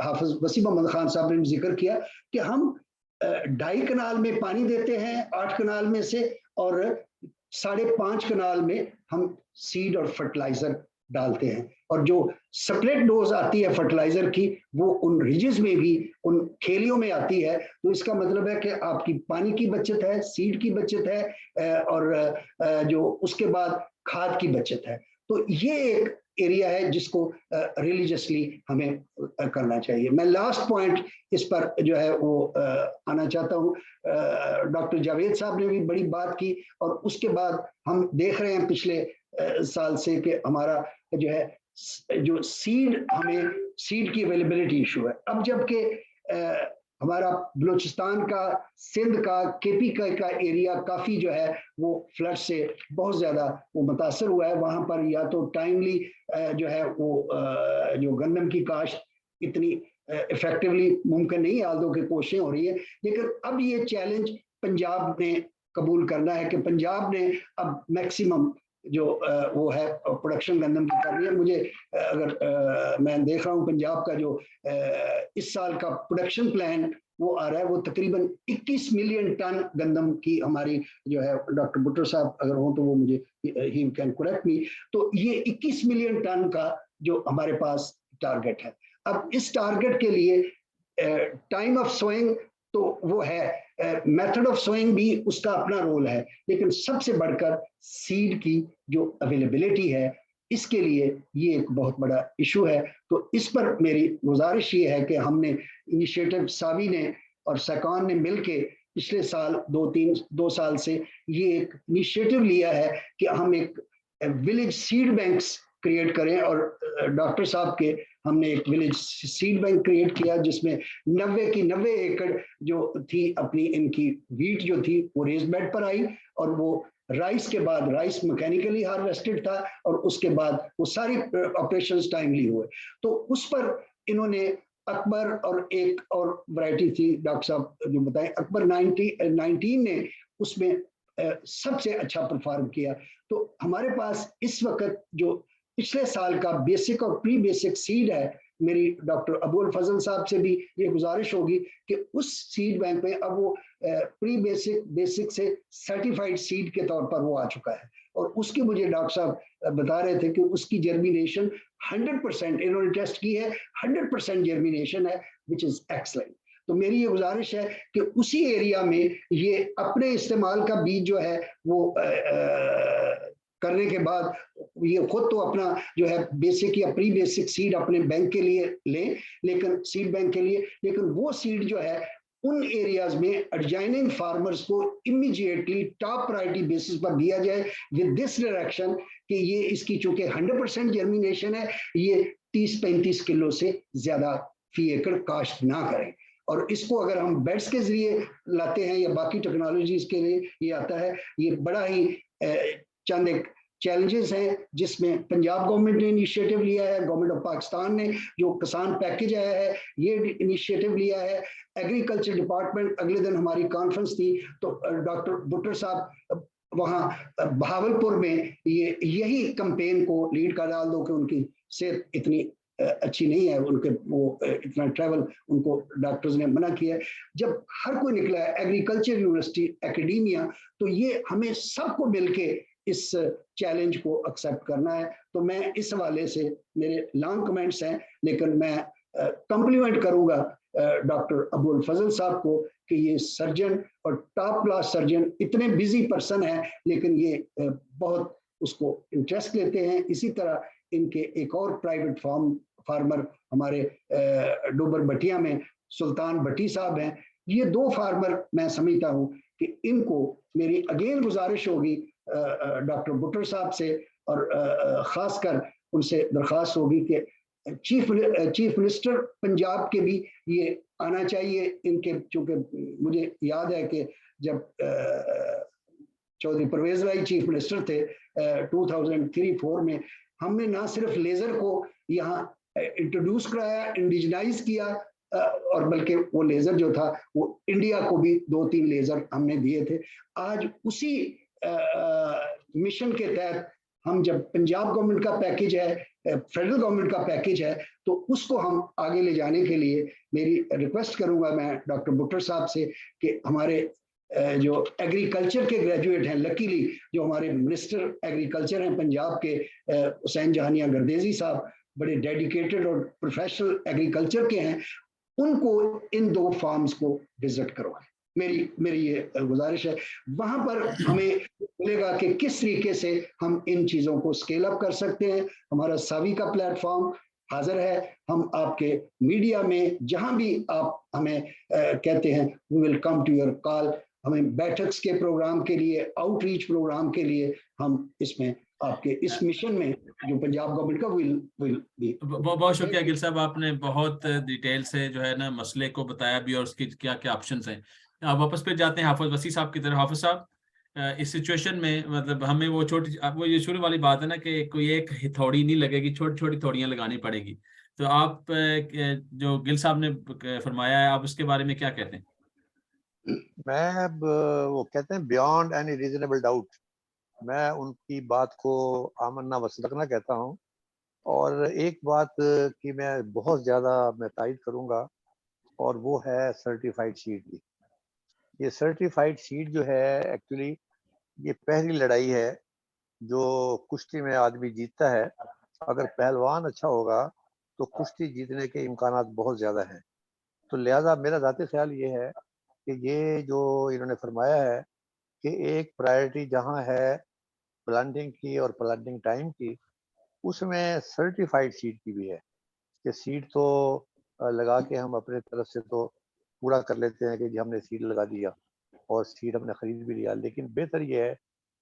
हाफिज वसीम अहमद खान साहब ने जिक्र किया कि हम 2.5 कनाल में पानी देते हैं 8 कनाल में से, और 5.5 कनाल में हम सीड और फर्टिलाइजर डालते हैं, और जो सेपरेट डोज आती है फर्टिलाइजर की वो उन रिजेस में भी उन खेलियों में आती है। तो इसका मतलब है कि आपकी पानी की बचत है, सीड की बचत है, और जो उसके बाद खाद की बचत है। तो ये एक एरिया है जिसको रिलीजियसली हमें करना चाहिए। मैं लास्ट पॉइंट इस पर जो है वो आना चाहता हूँ। डॉक्टर जावेद साहब ने भी बड़ी बात की, और उसके बाद हम देख रहे हैं पिछले साल से कि हमारा जो है जो हमें सीड की अवेलेबिलिटी इशू है। अब जबकि हमारा बलूचिस्तान का, सिंध का, केपी का एरिया काफ़ी जो है वो फ्लड से बहुत ज़्यादा वो मुतासर हुआ है, वहाँ पर या तो टाइमली जो है वो जो गंदम की काश्त इतनी इफेक्टिवली मुमकिन नहीं, आल्दो की कोशिशें हो रही है, लेकिन अब ये चैलेंज पंजाब ने कबूल करना है कि पंजाब ने अब मैक्सिमम जो वो है प्रोडक्शन गंदम की कर रही है। मुझे अगर मैं देख रहा हूँ पंजाब का जो इस साल का प्रोडक्शन प्लान वो आ रहा है, वो तकरीबन 21 मिलियन टन गंदम की हमारी जो है, डॉक्टर भुट्टर साहब अगर हो तो वो मुझे ही कैन करेक्ट मी, तो ये 21 मिलियन टन का जो हमारे पास टारगेट है। अब इस टारगेट के लिए टाइम ऑफ सोइंग तो वो है, मेथड ऑफ सोइंग भी उसका अपना रोल है, लेकिन सबसे बढ़कर सीड की जो अवेलेबिलिटी है, इसके लिए ये एक बहुत बड़ा इशू है। तो इस पर मेरी गुजारिश ये है कि हमने इनिशिएटिव सावी ने और सैकॉन ने मिलके पिछले साल 2 साल से ये एक इनिशिएटिव लिया है कि हम एक विलेज सीड बैंक्स क्रिएट करें, और डॉक्टर साहब के हमने एक विलेज सीड बैंक क्रिएट किया जिसमें 90 की 90 एकड़ जो थी अपनी इनकी वीट जो थी वो रेज बेड पर आई, और वो राइस के बाद राइस मैकेनिकली हार्वेस्टेड था, और उसके बाद वो सारी ऑपरेशंस टाइमली हुए। तो उस पर इन्होंने अकबर और एक और वैरायटी थी डॉक्टर साहब जो बताएं, अकबर 19 ने उसमें सबसे अच्छा परफॉर्म किया। तो हमारे पास इस वक्त जो पिछले साल का बेसिक और प्री बेसिक सीड है, मेरी डॉक्टर अबुल फजल साहब से भी ये गुजारिश होगी कि उस सीड बैंक में अब वो प्री बेसिक से सर्टिफाइड सीड के तौर पर वो आ चुका है, और उसकी मुझे डॉक्टर साहब बता रहे थे कि उसकी जर्मिनेशन 100% इन्होंने टेस्ट की है, 100% जर्मिनेशन है, विच इज एक्सलेंट। तो मेरी ये गुजारिश है कि उसी एरिया में ये अपने इस्तेमाल का बीज जो है वो करने के बाद ये खुद तो अपना जो है बेसिक या प्री बेसिक सीड अपने बैंक के लिए लें, लेकिन सीड बैंक के लिए, लेकिन वो सीड जो है उन एरियाज में एडजाइनिंग फार्मर्स को इमीडिएटली टॉप प्रायोरिटी बेसिस पर दिया जाए, विद दिस डायरेक्शन कि ये इसकी चूंकि 100% जर्मिनेशन है, ये 30-35 किलो से ज्यादा फी एकड़ काश्त ना करें। और इसको अगर हम बेड्स के जरिए लाते हैं या बाकी टेक्नोलॉजीज के लिए ये आता है, ये बड़ा ही चंद एक चैलेंजेस हैं जिसमें पंजाब गवर्नमेंट ने इनिशिएटिव लिया है, गवर्नमेंट ऑफ पाकिस्तान ने जो किसान पैकेज आया है ये इनिशिएटिव लिया है, एग्रीकल्चर डिपार्टमेंट, अगले दिन हमारी कॉन्फ्रेंस थी तो डॉक्टर भुट्टर साहब वहाँ बहावलपुर में यही कैंपेन को लीड कर डाल दो कि उनकी सेहत इतनी अच्छी नहीं है, उनके वो इतना ट्रैवल उनको डॉक्टर्स ने मना किया है। जब हर कोई निकला है, एग्रीकल्चर यूनिवर्सिटी, एकेडेमिया, तो ये हमें सबको मिलके इस चैलेंज को एक्सेप्ट करना है। तो मैं इस हवाले से, मेरे लॉन्ग कमेंट्स हैं, लेकिन मैं कॉम्प्लीमेंट करूंगा डॉक्टर अबुल फजल साहब को कि ये सर्जन और टॉप क्लास सर्जन इतने बिजी पर्सन है, लेकिन ये बहुत उसको इंटरेस्ट लेते हैं। इसी तरह इनके एक और प्राइवेट फार्मर हमारे डोबर भटिया में सुल्तान भट्टी साहब हैं। ये 2 फार्मर मैं समझता हूँ कि इनको मेरी अगेन गुजारिश होगी डॉक्टर भुट्टर साहब से, और खासकर उनसे दरख्वास्त होगी कि चीफ मिनिस्टर पंजाब के भी ये आना चाहिए इनके, चूंकि मुझे याद है कि जब चौधरी परवेज लाई चीफ मिनिस्टर थे 2003-4 में, हमने ना सिर्फ लेजर को यहाँ इंट्रोड्यूस कराया, इंडिजनाइज किया, और बल्कि वो लेजर जो था वो इंडिया को भी 2-3 लेजर हमने दिए थे। आज उसी मिशन के तहत हम जब पंजाब गवर्नमेंट का पैकेज है, फेडरल गवर्नमेंट का पैकेज है, तो उसको हम आगे ले जाने के लिए मेरी रिक्वेस्ट करूंगा मैं डॉक्टर भुट्टर साहब से कि हमारे जो एग्रीकल्चर के ग्रेजुएट हैं, लकीली जो हमारे मिनिस्टर एग्रीकल्चर हैं पंजाब के हुसैन जहानिया गर्देजी साहब, बड़े डेडिकेटेड और प्रोफेशनल एग्रीकल्चर के हैं, उनको इन 2 फार्म्स को विजिट करवाएं। मेरी ये गुजारिश है। वहां पर हमें मिलेगा कि किस तरीके से हम इन चीजों को स्केल अप कर सकते हैं। हमारा सावी का प्लेटफॉर्म हाजिर है, हम आपके मीडिया में जहां भी आप हमें कहते हैं, we will come to your call. हमें बैठक्स के प्रोग्राम के लिए, आउटरीच प्रोग्राम के लिए हम इसमें आपके इस मिशन में जो पंजाब गवर्नमेंट का विल बी। बहुत शुक्रिया गिल साहब, आपने बहुत डिटेल से जो है ना मसले को बताया भी और उसकी क्या क्या ऑप्शंस हैं। आप वापस फिर जाते हैं हाफिज वसी साहब की तरफ। हाफिज साहब, इस सिचुएशन में मतलब हमें वो ये शुरू वाली बात है ना कि कोई एक हथौड़ी नहीं लगेगी, छोटी छोटी हथौड़ियां लगानी पड़ेगी। तो आप जो गिल साहब ने फरमाया है, आप उसके बारे में क्या कहते हैं? मैं अब वो कहते हैं बियॉन्ड एनी रीजनेबल डाउट, मैं उनकी बात को आमन्ना वसदकना कहता हूँ। और एक बात की मैं बहुत ज़्यादा मैं तायद करूँगा और वो है सर्टिफाइड सीड की। ये सर्टिफाइड सीड जो है एक्चुअली ये पहली लड़ाई है जो कुश्ती में आदमी जीतता है। अगर पहलवान अच्छा होगा तो कुश्ती जीतने के इम्कानात बहुत ज़्यादा हैं। तो लिहाजा मेरा ज़ाती ख्याल ये है कि ये जो इन्होंने फरमाया है कि एक प्रायोरिटी जहाँ है प्लांटिंग की और प्लांटिंग टाइम की, उसमें सर्टिफाइड सीड की भी है कि सीड तो लगा के हम अपने तरफ से तो पूरा कर लेते हैं कि जी हमने सीड लगा दिया और सीड हमने खरीद भी लिया, लेकिन बेहतर ये है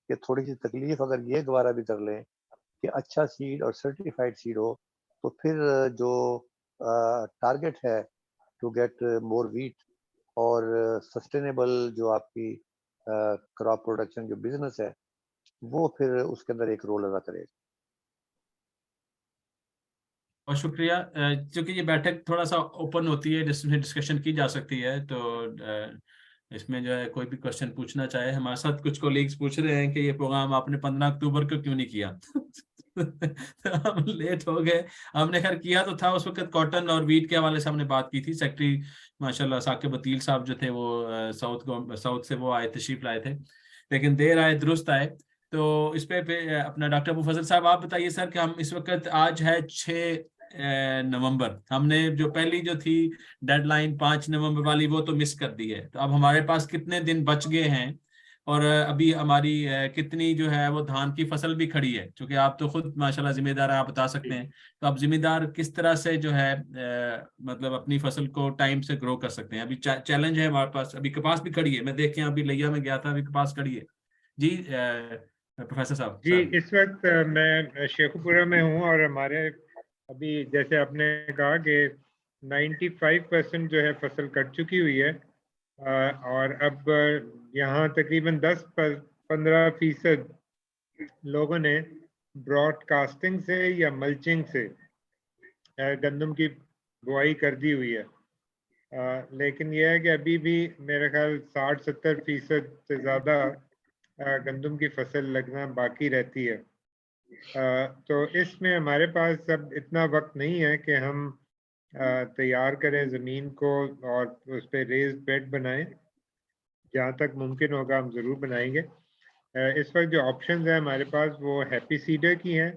कि थोड़ी सी तकलीफ अगर ये दोबारा भी कर लें कि अच्छा सीड और सर्टिफाइड सीड हो, तो फिर जो टारगेट है टू गेट मोर वीट और सस्टेनेबल जो आपकी क्रॉप प्रोडक्शन जो बिजनेस है वो फिर उसके अंदर एक रोल अदा करेगा। बहुत शुक्रिया। क्योंकि ये बैठक थोड़ा सा ओपन होती है जिसमें डिस्कशन की जा सकती है, तो इसमें जो है कोई भी क्वेश्चन पूछना चाहे। हमारे साथ कुछ कोलीग्स पूछ रहे हैं कि ये प्रोग्राम आपने 15 अक्टूबर को क्यों नहीं किया। तो हम लेट हो गए। हमने खैर किया तो था उस वक्त, कॉटन और वीट के हवाले से हमने बात की थी। सेक्रेटरी माशाल्लाह साकिब वतील साहब जो थे वो साउथ से वो आए, तशरीफ लाए थे, लेकिन देर आए दुरुस्त आए। तो इस पे अपना डॉक्टर अबू फजल साहब आप बताइए सर कि हम इस वक्त, आज है 6 नवंबर, हमने जो पहली जो थी डेडलाइन 5 नवंबर वाली वो तो मिस कर दी है। तो अब हमारे पास कितने दिन बच गए हैं और अभी हमारी कितनी जो है वो धान की फसल भी खड़ी है, क्योंकि आप तो खुद माशाल्लाह जिम्मेदार हैं, आप बता सकते हैं। तो आप जिम्मेदार किस तरह से जो है मतलब अपनी फसल को टाइम से ग्रो कर सकते हैं। अभी चैलेंज है हमारे पास, अभी कपास भी खड़ी है, मैं देख के अभी लिया में गया था, अभी कपास खड़ी है। जी प्रोफेसर साहब। जी, इस वक्त मैं शेखुपुरा में हूँ और हमारे अभी जैसे आपने कहा कि 95% जो है फसल कट चुकी हुई है, और अब यहाँ तकरीबन 10-15% लोगों ने ब्रॉडकास्टिंग से या मल्चिंग से गंदम की बुआई कर दी हुई है। लेकिन यह है कि अभी भी मेरे ख्याल 60-70% से ज़्यादा गंदम की फसल लगना बाकी रहती है। तो इसमें हमारे पास अब इतना वक्त नहीं है कि हम तैयार करें ज़मीन को और उस पर रेज्ड बेड बनाएं। जहाँ तक मुमकिन होगा हम ज़रूर बनाएंगे। इस वक्त जो ऑप्शंस हैं हमारे पास वो हैप्पी सीडर की हैं,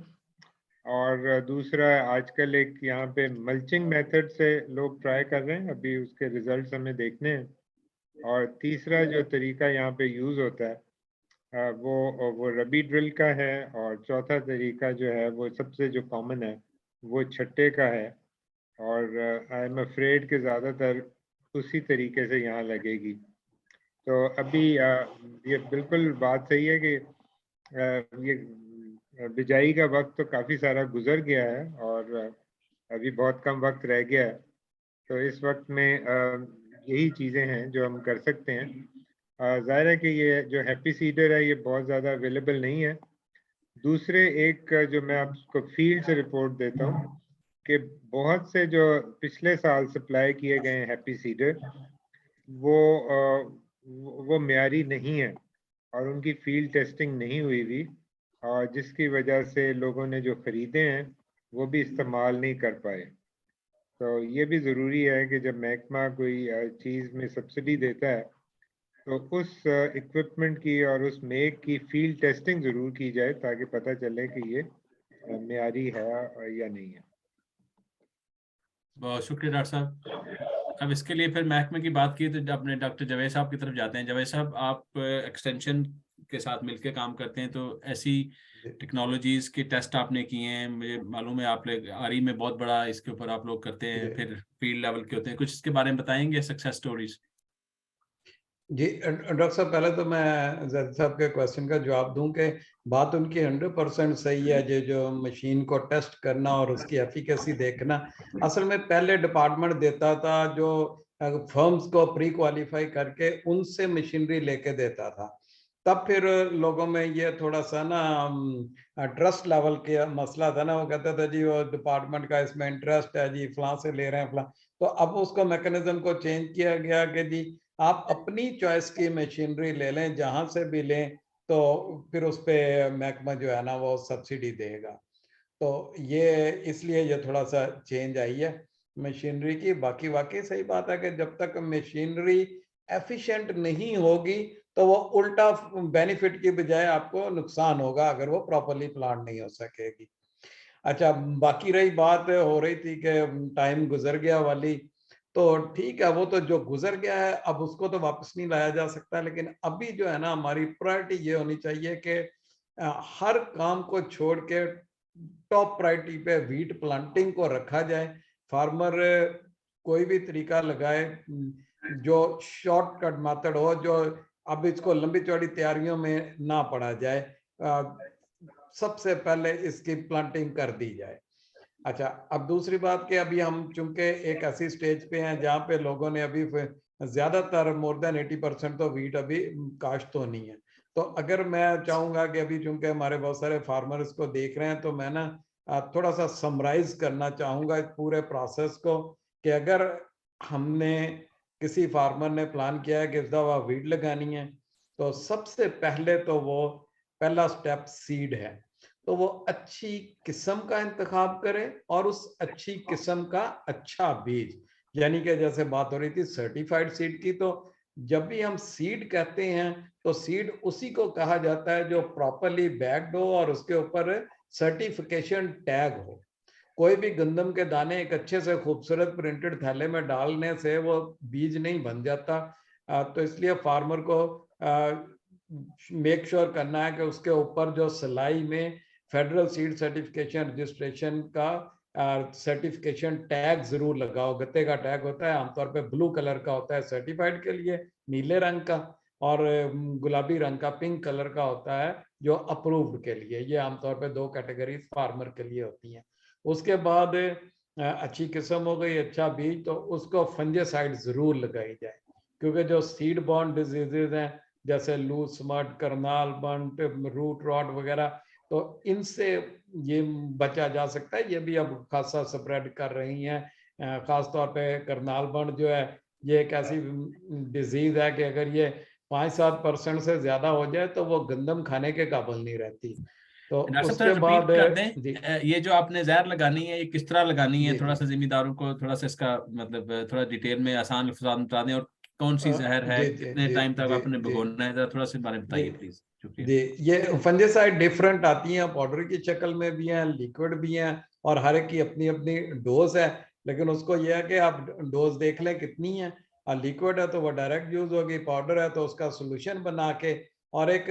और दूसरा आजकल एक यहाँ पे मल्चिंग मेथड से लोग ट्राई कर रहे हैं, अभी उसके रिजल्ट्स हमें देखने हैं। और तीसरा जो तरीका यहाँ पे यूज़ होता है वो रबी ड्रिल का है, और चौथा तरीका जो है वो सबसे जो कॉमन है वो छट्टे का है। और आई एम अफ्रेड कि ज़्यादातर उसी तरीके से यहाँ लगेगी। तो अभी ये बिल्कुल बात सही है कि ये बिजाई का वक्त तो काफ़ी सारा गुजर गया है और अभी बहुत कम वक्त रह गया है। तो इस वक्त में यही चीज़ें हैं जो हम कर सकते हैं। ज़ाहिर है कि ये जो हैप्पी सीडर है ये बहुत ज़्यादा अवेलेबल नहीं है। दूसरे एक जो मैं आपको फील्ड से रिपोर्ट देता हूँ कि बहुत से जो पिछले साल सप्लाई किए गए हैप्पी सीडर वो म्यारी नहीं है और उनकी फील्ड टेस्टिंग नहीं हुई थी, और जिसकी वजह से लोगों ने जो ख़रीदे हैं वो भी इस्तेमाल नहीं कर पाए। तो ये भी ज़रूरी है कि जब महकमा कोई चीज़ में सब्सिडी देता है तो उस इक्विपमेंट की और उस मेक की फील्ड टेस्टिंग ज़रूर की जाए ताकि पता चले कि ये म्यारी है या नहीं है। बहुत शुक्रिया डॉक्टर साहब। अब इसके लिए फिर महकमे की बात की तो अपने डॉक्टर जावेद साहब की तरफ जाते हैं। जावेद साहब, आप एक्सटेंशन के साथ मिलकर काम करते हैं, तो ऐसी टेक्नोलॉजीज के टेस्ट आपने किए हैं, मुझे मालूम है आप लोग आरी में बहुत बड़ा इसके ऊपर आप लोग करते हैं, फिर फील्ड लेवल के होते हैं, कुछ इसके बारे में बताएंगे सक्सेस स्टोरीज? जी डॉक्टर साहब, पहले तो मैं जैद साहब के क्वेश्चन का जवाब दूं कि बात उनकी 100% सही है। जो मशीन को टेस्ट करना और उसकी एफिकेसी देखना, असल में पहले डिपार्टमेंट देता था जो फर्म्स को प्री क्वालिफाई करके उनसे मशीनरी लेके देता था। तब फिर लोगों में ये थोड़ा सा ना ट्रस्ट लेवल के मसला था ना, वो कहता था जी वो डिपार्टमेंट का इसमें इंटरेस्ट है जी, फलां से ले रहे हैं फलां। तो अब उसको मैकेनिज्म को चेंज किया गया कि जी आप अपनी चॉइस की मशीनरी ले लें, जहां से भी लें, तो फिर उस पर महकमा जो है ना वो सब्सिडी देगा। तो ये इसलिए ये थोड़ा सा चेंज आई है। मशीनरी की। बाकी वाकई सही बात है कि जब तक मशीनरी एफिशिएंट नहीं होगी तो वो उल्टा बेनिफिट की बजाय आपको नुकसान होगा अगर वो प्रॉपरली प्लान नहीं हो सकेगी। अच्छा, बाकी रही बात हो रही थी कि टाइम गुजर गया वाली, तो ठीक है, वो तो जो गुजर गया है अब उसको तो वापस नहीं लाया जा सकता, लेकिन अभी जो है ना हमारी प्रायोरिटी ये होनी चाहिए कि हर काम को छोड़ के टॉप प्रायोरिटी पे व्हीट प्लांटिंग को रखा जाए। फार्मर कोई भी तरीका लगाए जो शॉर्टकट मेथड हो, जो अब इसको लंबी चौड़ी तैयारियों में ना पड़ा जाए, सबसे पहले इसकी प्लांटिंग कर दी जाए। अच्छा, अब दूसरी बात कि अभी हम चूंकि एक ऐसी स्टेज पे हैं जहाँ पे लोगों ने अभी ज्यादातर मोर देन 80% तो व्हीट अभी काश्त तो नहीं है। तो अगर मैं चाहूंगा कि अभी चूंकि हमारे बहुत सारे फार्मर्स को देख रहे हैं, तो मैं ना थोड़ा सा समराइज करना चाहूंगा इस पूरे प्रोसेस को कि अगर हमने किसी फार्मर ने प्लान किया है कि इस दफा व्हीट लगानी है, तो सबसे पहले तो वो पहला स्टेप सीड है। तो वो अच्छी किस्म का इंतखाब करे और उस अच्छी किस्म का अच्छा बीज, यानी कि जैसे बात हो रही थी सर्टिफाइड सीड की, तो जब भी हम सीड कहते हैं तो सीड उसी को कहा जाता है जो प्रॉपरली बैग्ड हो और उसके ऊपर सर्टिफिकेशन टैग हो। कोई भी गंदम के दाने एक अच्छे से खूबसूरत प्रिंटेड थैले में डालने से वो बीज नहीं बन जाता। तो इसलिए फार्मर को मेक श्योर करना है कि उसके ऊपर जो सिलाई में फेडरल सीड सर्टिफिकेशन रजिस्ट्रेशन का सर्टिफिकेशन टैग जरूर लगाओ। गत्ते का टैग होता है, आमतौर पे ब्लू कलर का होता है सर्टिफाइड के लिए, नीले रंग का, और गुलाबी रंग का पिंक कलर का होता है जो अप्रूव्ड के लिए। ये आमतौर पे दो कैटेगरीज फार्मर के लिए होती हैं। उसके बाद अच्छी किस्म हो गई, अच्छा बीज, तो उसको फंजीसाइड जरूर लगाई जाए, क्योंकि जो सीड बॉर्न डिजीजेज हैं जैसे लूज स्मट, करनाल बंट, रूट रॉट वगैरह, तो इनसे ये बचा जा सकता है। ये भी अब खासा स्प्रेड कर रही हैं। खास तौर पे करनाल बंट जो है ये एक ऐसी डिजीज है कि अगर ये 5-7% से ज्यादा हो जाए तो वो गंदम खाने के काबिल नहीं रहती। तो डॉक्टर साहब उसके थोड़ा बाद रिपीट कर जी दें, ये जो आपने जहर लगानी है ये किस तरह लगानी है, जी थोड़ा जी सा जिम्मेदारों को थोड़ा सा इसका मतलब थोड़ा डिटेल में आसान लफ्ज़ों में बता दें, और कौन सी जहर है, जी जी कितने जी टाइम तक जी आपने जी भिगोना है, जरा थोड़ा सा बारे में जी बताइए प्लीज। शुक्रिया। जी। ये फंजीसाइड डिफरेंट आती हैं, पाउडर की शक्ल में भी हैं, लिक्विड भी हैं, और हर एक की अपनी अपनी डोज है। लेकिन उसको यह है कि आप डोज देख लें कितनी है। और लिक्विड है तो वो डायरेक्ट यूज होगी, पाउडर है तो उसका सोल्यूशन बना के, और एक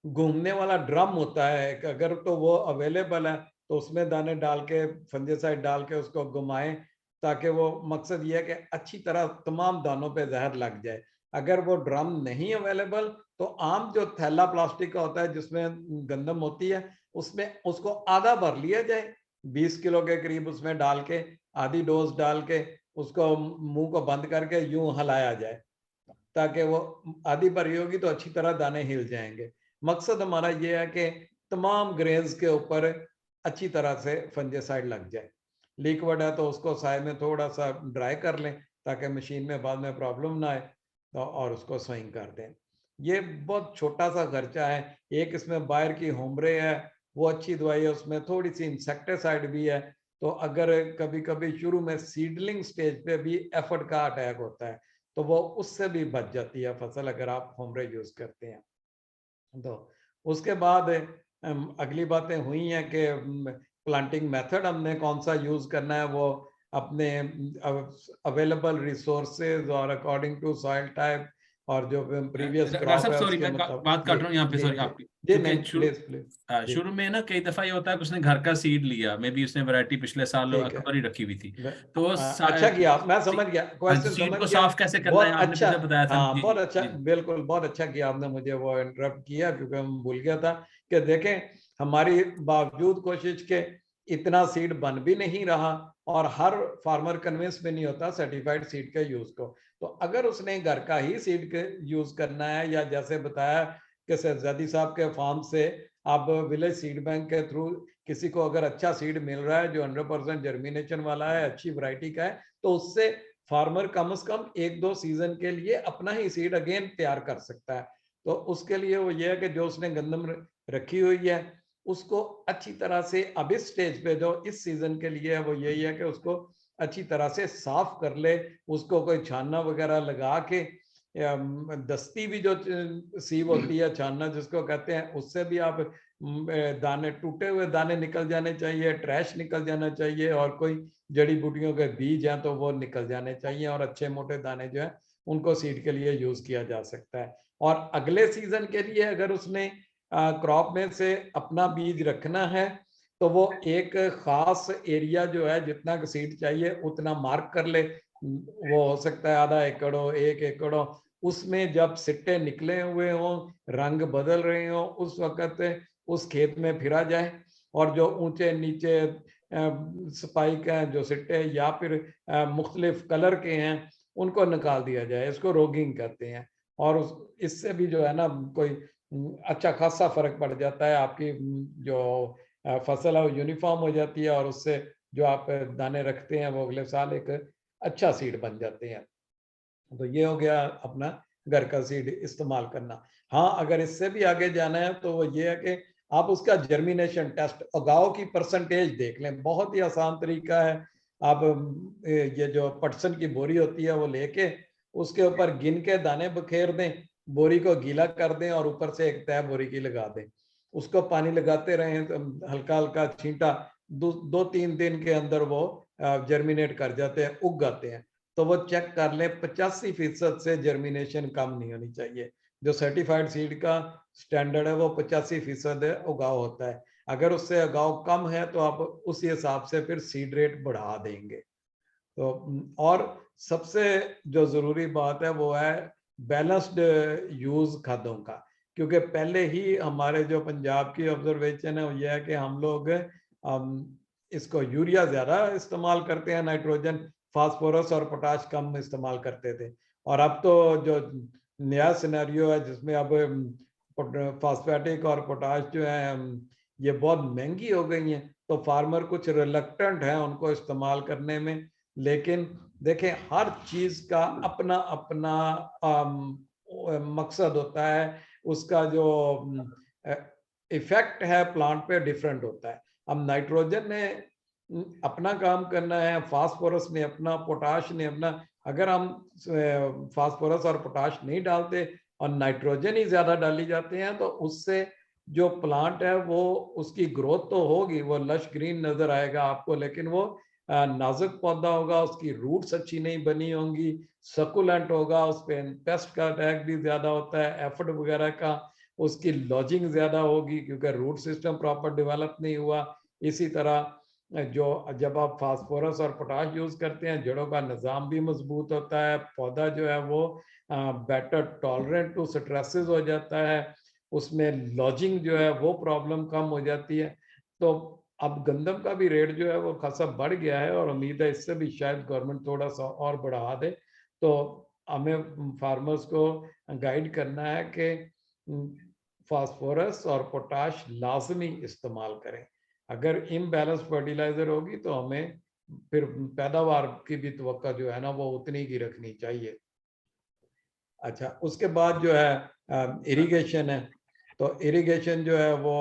घूमने वाला ड्रम होता है अगर तो वो अवेलेबल है तो उसमें दाने डाल के, फंजीसाइड डाल के उसको घुमाएं, ताकि वो, मकसद ये है कि अच्छी तरह तमाम दानों पे जहर लग जाए। अगर वो ड्रम नहीं अवेलेबल तो आम जो थैला प्लास्टिक का होता है जिसमें गंदम होती है, उसमें उसको आधा भर लिया जाए, 20 किलो के करीब उसमें डाल के, आधी डोज डाल के उसको मुंह को बंद करके यूं हिलाया जाए, ताकि वो आधी भरी होगी तो अच्छी तरह दाने हिल जाएंगे। मकसद हमारा ये है कि तमाम ग्रेन्स के ऊपर अच्छी तरह से फंजीसाइड लग जाए। लिक्विड है तो उसको साए में थोड़ा सा ड्राई कर लें ताकि मशीन में बाद में प्रॉब्लम ना आए, और उसको स्विंग कर दें। ये बहुत छोटा सा खर्चा है। एक इसमें बायर की होमरे है, वो अच्छी दवाई है, उसमें थोड़ी सी इंसेक्टिसाइड भी है। तो अगर कभी कभी शुरू में सीडलिंग स्टेज पे भी एफर्ट का अटैक होता है तो वो उससे भी बच जाती है फसल अगर आप होमरे यूज करते हैं। तो उसके बाद अगली बातें हुई हैं कि प्लांटिंग मेथड हमने कौन सा यूज करना है, वो अपने अवेलेबल रिसोर्सेज और अकॉर्डिंग टू सॉइल टाइप और जो प्रीवियस डॉक्टर क्रॉप साहब है सॉरी उसके मैं मतलब। बात जी काट रहा हूँ यहाँ पे, जी सॉरी जी आपकी, जी नहीं, क्योंकि प्लीज प्लीज जी शुरू में ना कई दफा ये होता है कि उसने घर का सीड लिया, मे बी उसने वैरायटी पिछले साल ठीक है। अक्टूबर ही रखी हुई थी, तो वो अच्छा किया, मैं समझ गया, क्वेश्चन सीड समझ को गया। साफ कैसे करना है बहुत आपने अच्छा, पहले बताया था। हाँ जी बहुत जी अच्छा, जी बिल्कुल बहुत अच्छा किया आपने मुझे वो इंटरप्ट किया, क्योंकि हम भूल गया था कि देखें हमारी बावजूद कोशिश के इतना सीड बन भी नहीं रहा, और हर फार्मर कन्विंस भी नहीं होता सर्टिफाइड सीड के यूज को। तो अगर उसने घर का ही सीड के यूज करना है, या जैसे बताया कि शहजादी साहब के फार्म से आप विलेज सीड बैंक के थ्रू किसी को अगर अच्छा सीड मिल रहा है जो 100% जर्मिनेशन वाला है, अच्छी वैरायटी का है, तो उससे फार्मर कम से कम 1-2 सीजन के लिए अपना ही सीड अगेन तैयार कर सकता है। तो उसके लिए वो ये है कि जो उसने गंदम रखी हुई है उसको अच्छी तरह से, अब इस स्टेज पे जो इस सीजन के लिए है वो यही है कि उसको अच्छी तरह से साफ कर ले, उसको कोई छानना वगैरह लगा के, दस्ती भी जो सीव होती है, छानना जिसको कहते हैं, उससे भी आप दाने, टूटे हुए दाने निकल जाने चाहिए, ट्रैश निकल जाना चाहिए, और कोई जड़ी बूटियों के बीज हैं तो वो निकल जाने चाहिए, और अच्छे मोटे दाने जो है उनको सीड के लिए यूज किया जा सकता है। और अगले सीजन के लिए अगर उसने क्रॉप में से अपना बीज रखना है तो वो एक खास एरिया जो है, जितना सीड चाहिए उतना मार्क कर ले, वो हो सकता है आधा एकड़ हो, 1 एकड़ हो, उसमें जब सिट्टे निकले हुए हों, रंग बदल रहे हों, उस वक्त उस खेत में फिरा जाए, और जो ऊंचे नीचे स्पाइक हैं, जो सिट्टे या फिर मुख्तलिफ कलर के हैं, उनको निकाल दिया जाए। इसको रोगिंग कहते हैं। और इससे भी जो है ना कोई अच्छा खासा फर्क पड़ जाता है, आपकी जो फसल है वो यूनिफॉर्म हो जाती है, और उससे जो आप दाने रखते हैं वो अगले साल एक अच्छा सीड बन जाते हैं। तो ये हो गया अपना घर का सीड इस्तेमाल करना। हाँ, अगर इससे भी आगे जाना है तो वो ये है कि आप उसका जर्मिनेशन टेस्ट, उगाव की परसेंटेज देख लें। बहुत ही आसान तरीका है। आप ये जो पटसन की बोरी होती है वो लेके उसके ऊपर गिन के दाने बखेर दें, बोरी को गीला कर दें और ऊपर से एक तह बोरी की लगा दें। उसको पानी लगाते रहें तो हल्का हल्का छींटा, 2-3 दिन के अंदर वो जर्मिनेट कर जाते हैं, उग जाते हैं। तो वो चेक कर ले, 85% से जर्मिनेशन कम नहीं होनी चाहिए। जो सर्टिफाइड सीड का स्टैंडर्ड है वो 85% उगाव होता है। अगर उससे उगाव कम है तो आप उसी हिसाब से फिर सीड रेट बढ़ा देंगे। तो और सबसे जो जरूरी बात है वो है बैलेंस्ड यूज खादों का, क्योंकि पहले ही हमारे जो पंजाब की ऑब्जर्वेशन है वो ये है कि हम लोग इसको यूरिया ज्यादा इस्तेमाल करते हैं, नाइट्रोजन, फास्फोरस और पोटाश कम इस्तेमाल करते थे। और अब तो जो नया सिनेरियो है जिसमें अब फास्फेटिक और पोटाश जो है ये बहुत महंगी हो गई हैं, तो फार्मर कुछ रिलक्टेंट है उनको इस्तेमाल करने में। लेकिन देखें, हर चीज का अपना अपना मकसद होता है, उसका जो इफेक्ट है प्लांट पे डिफरेंट होता है। अब नाइट्रोजन ने अपना काम करना है, फास्फोरस ने अपना, पोटाश ने अपना। अगर हम फास्फोरस और पोटाश नहीं डालते और नाइट्रोजन ही ज्यादा डाली जाते हैं तो उससे जो प्लांट है वो, उसकी ग्रोथ तो होगी, वो लश ग्रीन नजर आएगा आपको, लेकिन वो नाजुक पौधा होगा, उसकी रूट्स अच्छी नहीं बनी होंगी, सकुलेंट होगा, उस पर पेस्ट का अटैक भी ज्यादा होता है, एफिड वगैरह का, उसकी लॉजिंग ज्यादा होगी क्योंकि रूट सिस्टम प्रॉपर डेवलप नहीं हुआ। इसी तरह जो जब आप फास्फोरस और पोटाश यूज करते हैं, जड़ों का निज़ाम भी मजबूत होता है, पौधा जो है वो बेटर टॉलरेंट टू स्ट्रेसेस हो जाता है, उसमें लॉजिंग जो है वो प्रॉब्लम कम हो जाती है। तो अब गंदम का भी रेट जो है वो खासा बढ़ गया है, और उम्मीद है इससे भी शायद गवर्नमेंट थोड़ा सा और बढ़ा दे। तो हमें फार्मर्स को गाइड करना है कि फास्फोरस और पोटाश लाजमी इस्तेमाल करें। अगर इम्बैलेंस फर्टिलाइजर होगी तो हमें फिर पैदावार की भी तवक्का जो है ना वो उतनी की रखनी चाहिए। अच्छा, उसके बाद जो है इरिगेशन है। तो इरिगेशन जो है वो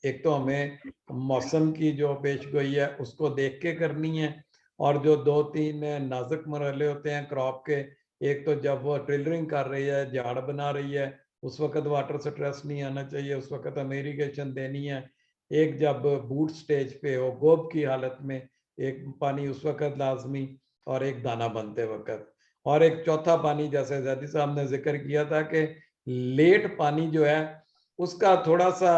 एक तो हमें मौसम की जो पेशगोई है उसको देख के करनी है, और जो 2-3 नाजुक मरहले होते हैं क्रॉप के, एक तो जब वो ट्रिलरिंग कर रही है, झाड़ बना रही है, उस वक्त वाटर स्ट्रेस नहीं आना चाहिए, उस वक्त हमें इरिगेशन देनी है। एक जब बूट स्टेज पे हो, गोब की हालत में, एक पानी उस वक्त लाजमी, और एक दाना बनते वक्त, और एक चौथा पानी, जैसे जैदी साहब ने जिक्र किया था कि लेट पानी जो है उसका थोड़ा सा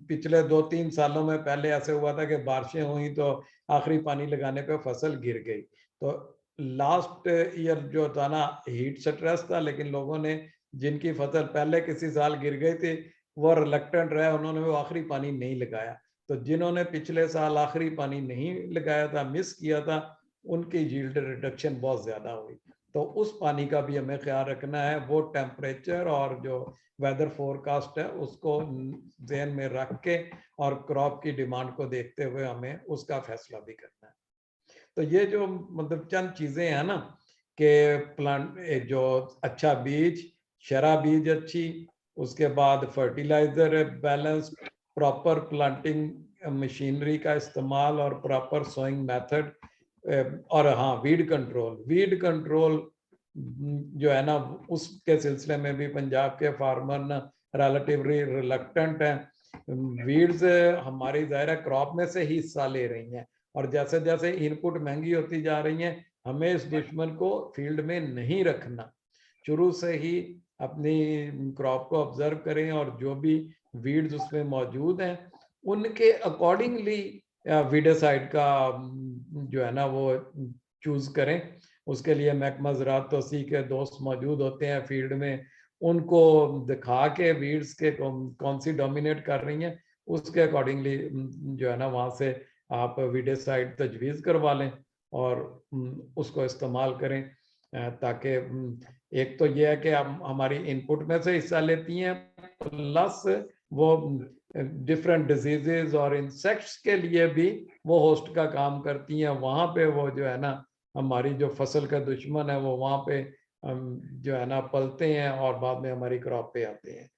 पिछले 2-3 सालों में पहले ऐसे हुआ था कि बारिशें हुई तो आखिरी पानी लगाने पे फसल गिर गई। तो लास्ट ईयर जो था ना, हीट स्ट्रेस था, लेकिन लोगों ने जिनकी फसल पहले किसी साल गिर गई थी वो रिलक्टेंट रहे, उन्होंने वो आखिरी पानी नहीं लगाया। तो जिन्होंने पिछले साल आखिरी पानी नहीं लगाया था, मिस किया था, उनकी यील्ड रिडक्शन बहुत ज्यादा हुई। तो उस पानी का भी हमें ख्याल रखना है। वो टेम्परेचर और जो वेदर फोरकास्ट है उसको ध्यान में रख के और क्रॉप की डिमांड को देखते हुए हमें उसका फैसला भी करना है। तो ये जो मतलब चंद चीजें हैं ना कि प्लांट जो अच्छा बीज, शरा बीज अच्छी, उसके बाद fertiliser balance, proper planting machinery का इस्तेमाल और प्रॉपर सोइंग मेथड, और हाँ, वीड कंट्रोल जो है ना, उसके सिलसिले में भी पंजाब के फार्मर ना रिलेटिवली रिलक्टेंट हैं। वीड्स हमारी ज़ाहिर है क्रॉप में से ही हिस्सा ले रही हैं, और जैसे जैसे इनपुट महंगी होती जा रही हैं, हमें इस दुश्मन को फील्ड में नहीं रखना, शुरू से ही अपनी क्रॉप को ऑब्जर्व करें और जो भी वीड्स उसमें मौजूद हैं उनके अकॉर्डिंगली वीडिसाइड का जो है ना वो चूज करें। उसके लिए महकमा ज़राअत तोसी के दोस्त मौजूद होते हैं फील्ड में, उनको दिखा के वीड्स के कौन सी डोमिनेट कर रही हैं, उसके अकॉर्डिंगली जो है ना वहाँ से आप वीडिसाइड तजवीज़ करवा लें और उसको इस्तेमाल करें, ताकि एक तो ये है कि हम हमारी इनपुट में से हिस्सा लेती हैं, प्लस वो डिफरेंट डिजीजेज और इंसेक्ट्स के लिए भी वो होस्ट का काम करती हैं। वहाँ पे वो जो है ना हमारी जो फसल का दुश्मन है वो वहाँ पे जो है ना पलते हैं और बाद में हमारी क्रॉप पे आते हैं।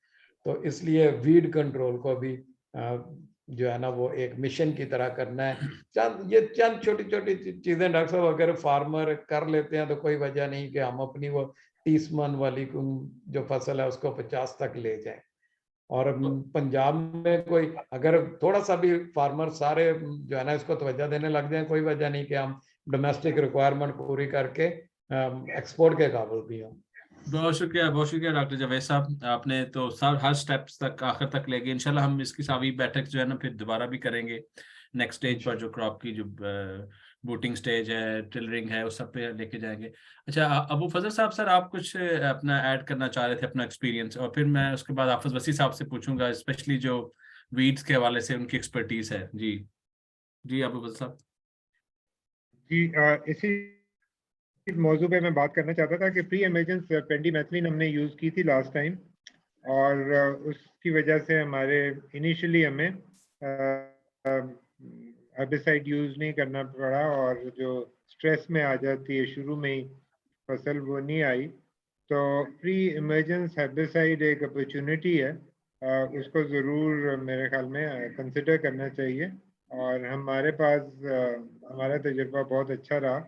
तो इसलिए वीड कंट्रोल को भी जो है ना वो एक मिशन की तरह करना है। चंद छोटी छोटी चीजें डॉक्टर साहब अगर फार्मर कर लेते हैं तो कोई वजह नहीं कि हम अपनी वो 30 मन वाली जो फसल है उसको 50 तक ले जाएं। और पंजाब में कोई अगर थोड़ा सा भी फार्मर सारे जो है ना इसको तवज्जो देने लग जाए, कोई वजह नहीं कि हम डोमेस्टिक रिक्वायरमेंट पूरी करके एक्सपोर्ट के काबिल भी हों। बहुत शुक्रिया डॉक्टर जावेद साहब, आपने तो सब हर स्टेप्स तक आखिर तक ले गए। इंशाल्लाह हम इसकी सारी बैठक जो है ना फिर दोबारा भी करेंगे नेक्स्ट स्टेज पर, जो क्रॉप की जो बूटिंग स्टेज है, टिलरिंग है, उस सब पे लेके जाएंगे। अच्छा अबू फजल साहब, सर आप कुछ अपना ऐड करना चाह रहे थे, अपना एक्सपीरियंस, और फिर मैं उसके बाद हाफिज वसी साहब से पूछूंगा, स्पेशली जो वीड्स के हवाले से उनकी एक्सपर्टीज है। जी जी अबू फजल साहब। जी इसी मौजू पे मैं बात करना चाहता था कि प्री एमर्जेंस पेंडिमेथिलिन हमने यूज़ की थी लास्ट टाइम, और उसकी वजह से हमारे इनिशियली हमें हेर्बिसाइड यूज़ नहीं करना पड़ा, और जो स्ट्रेस में आ जाती है शुरू में ही फसल वो नहीं आई। तो प्री इमरजेंस हेर्बिसाइड एक अपॉर्चुनिटी है, उसको ज़रूर मेरे ख्याल में कंसिडर करना चाहिए, और हमारे पास हमारा तजुर्बा बहुत अच्छा रहा,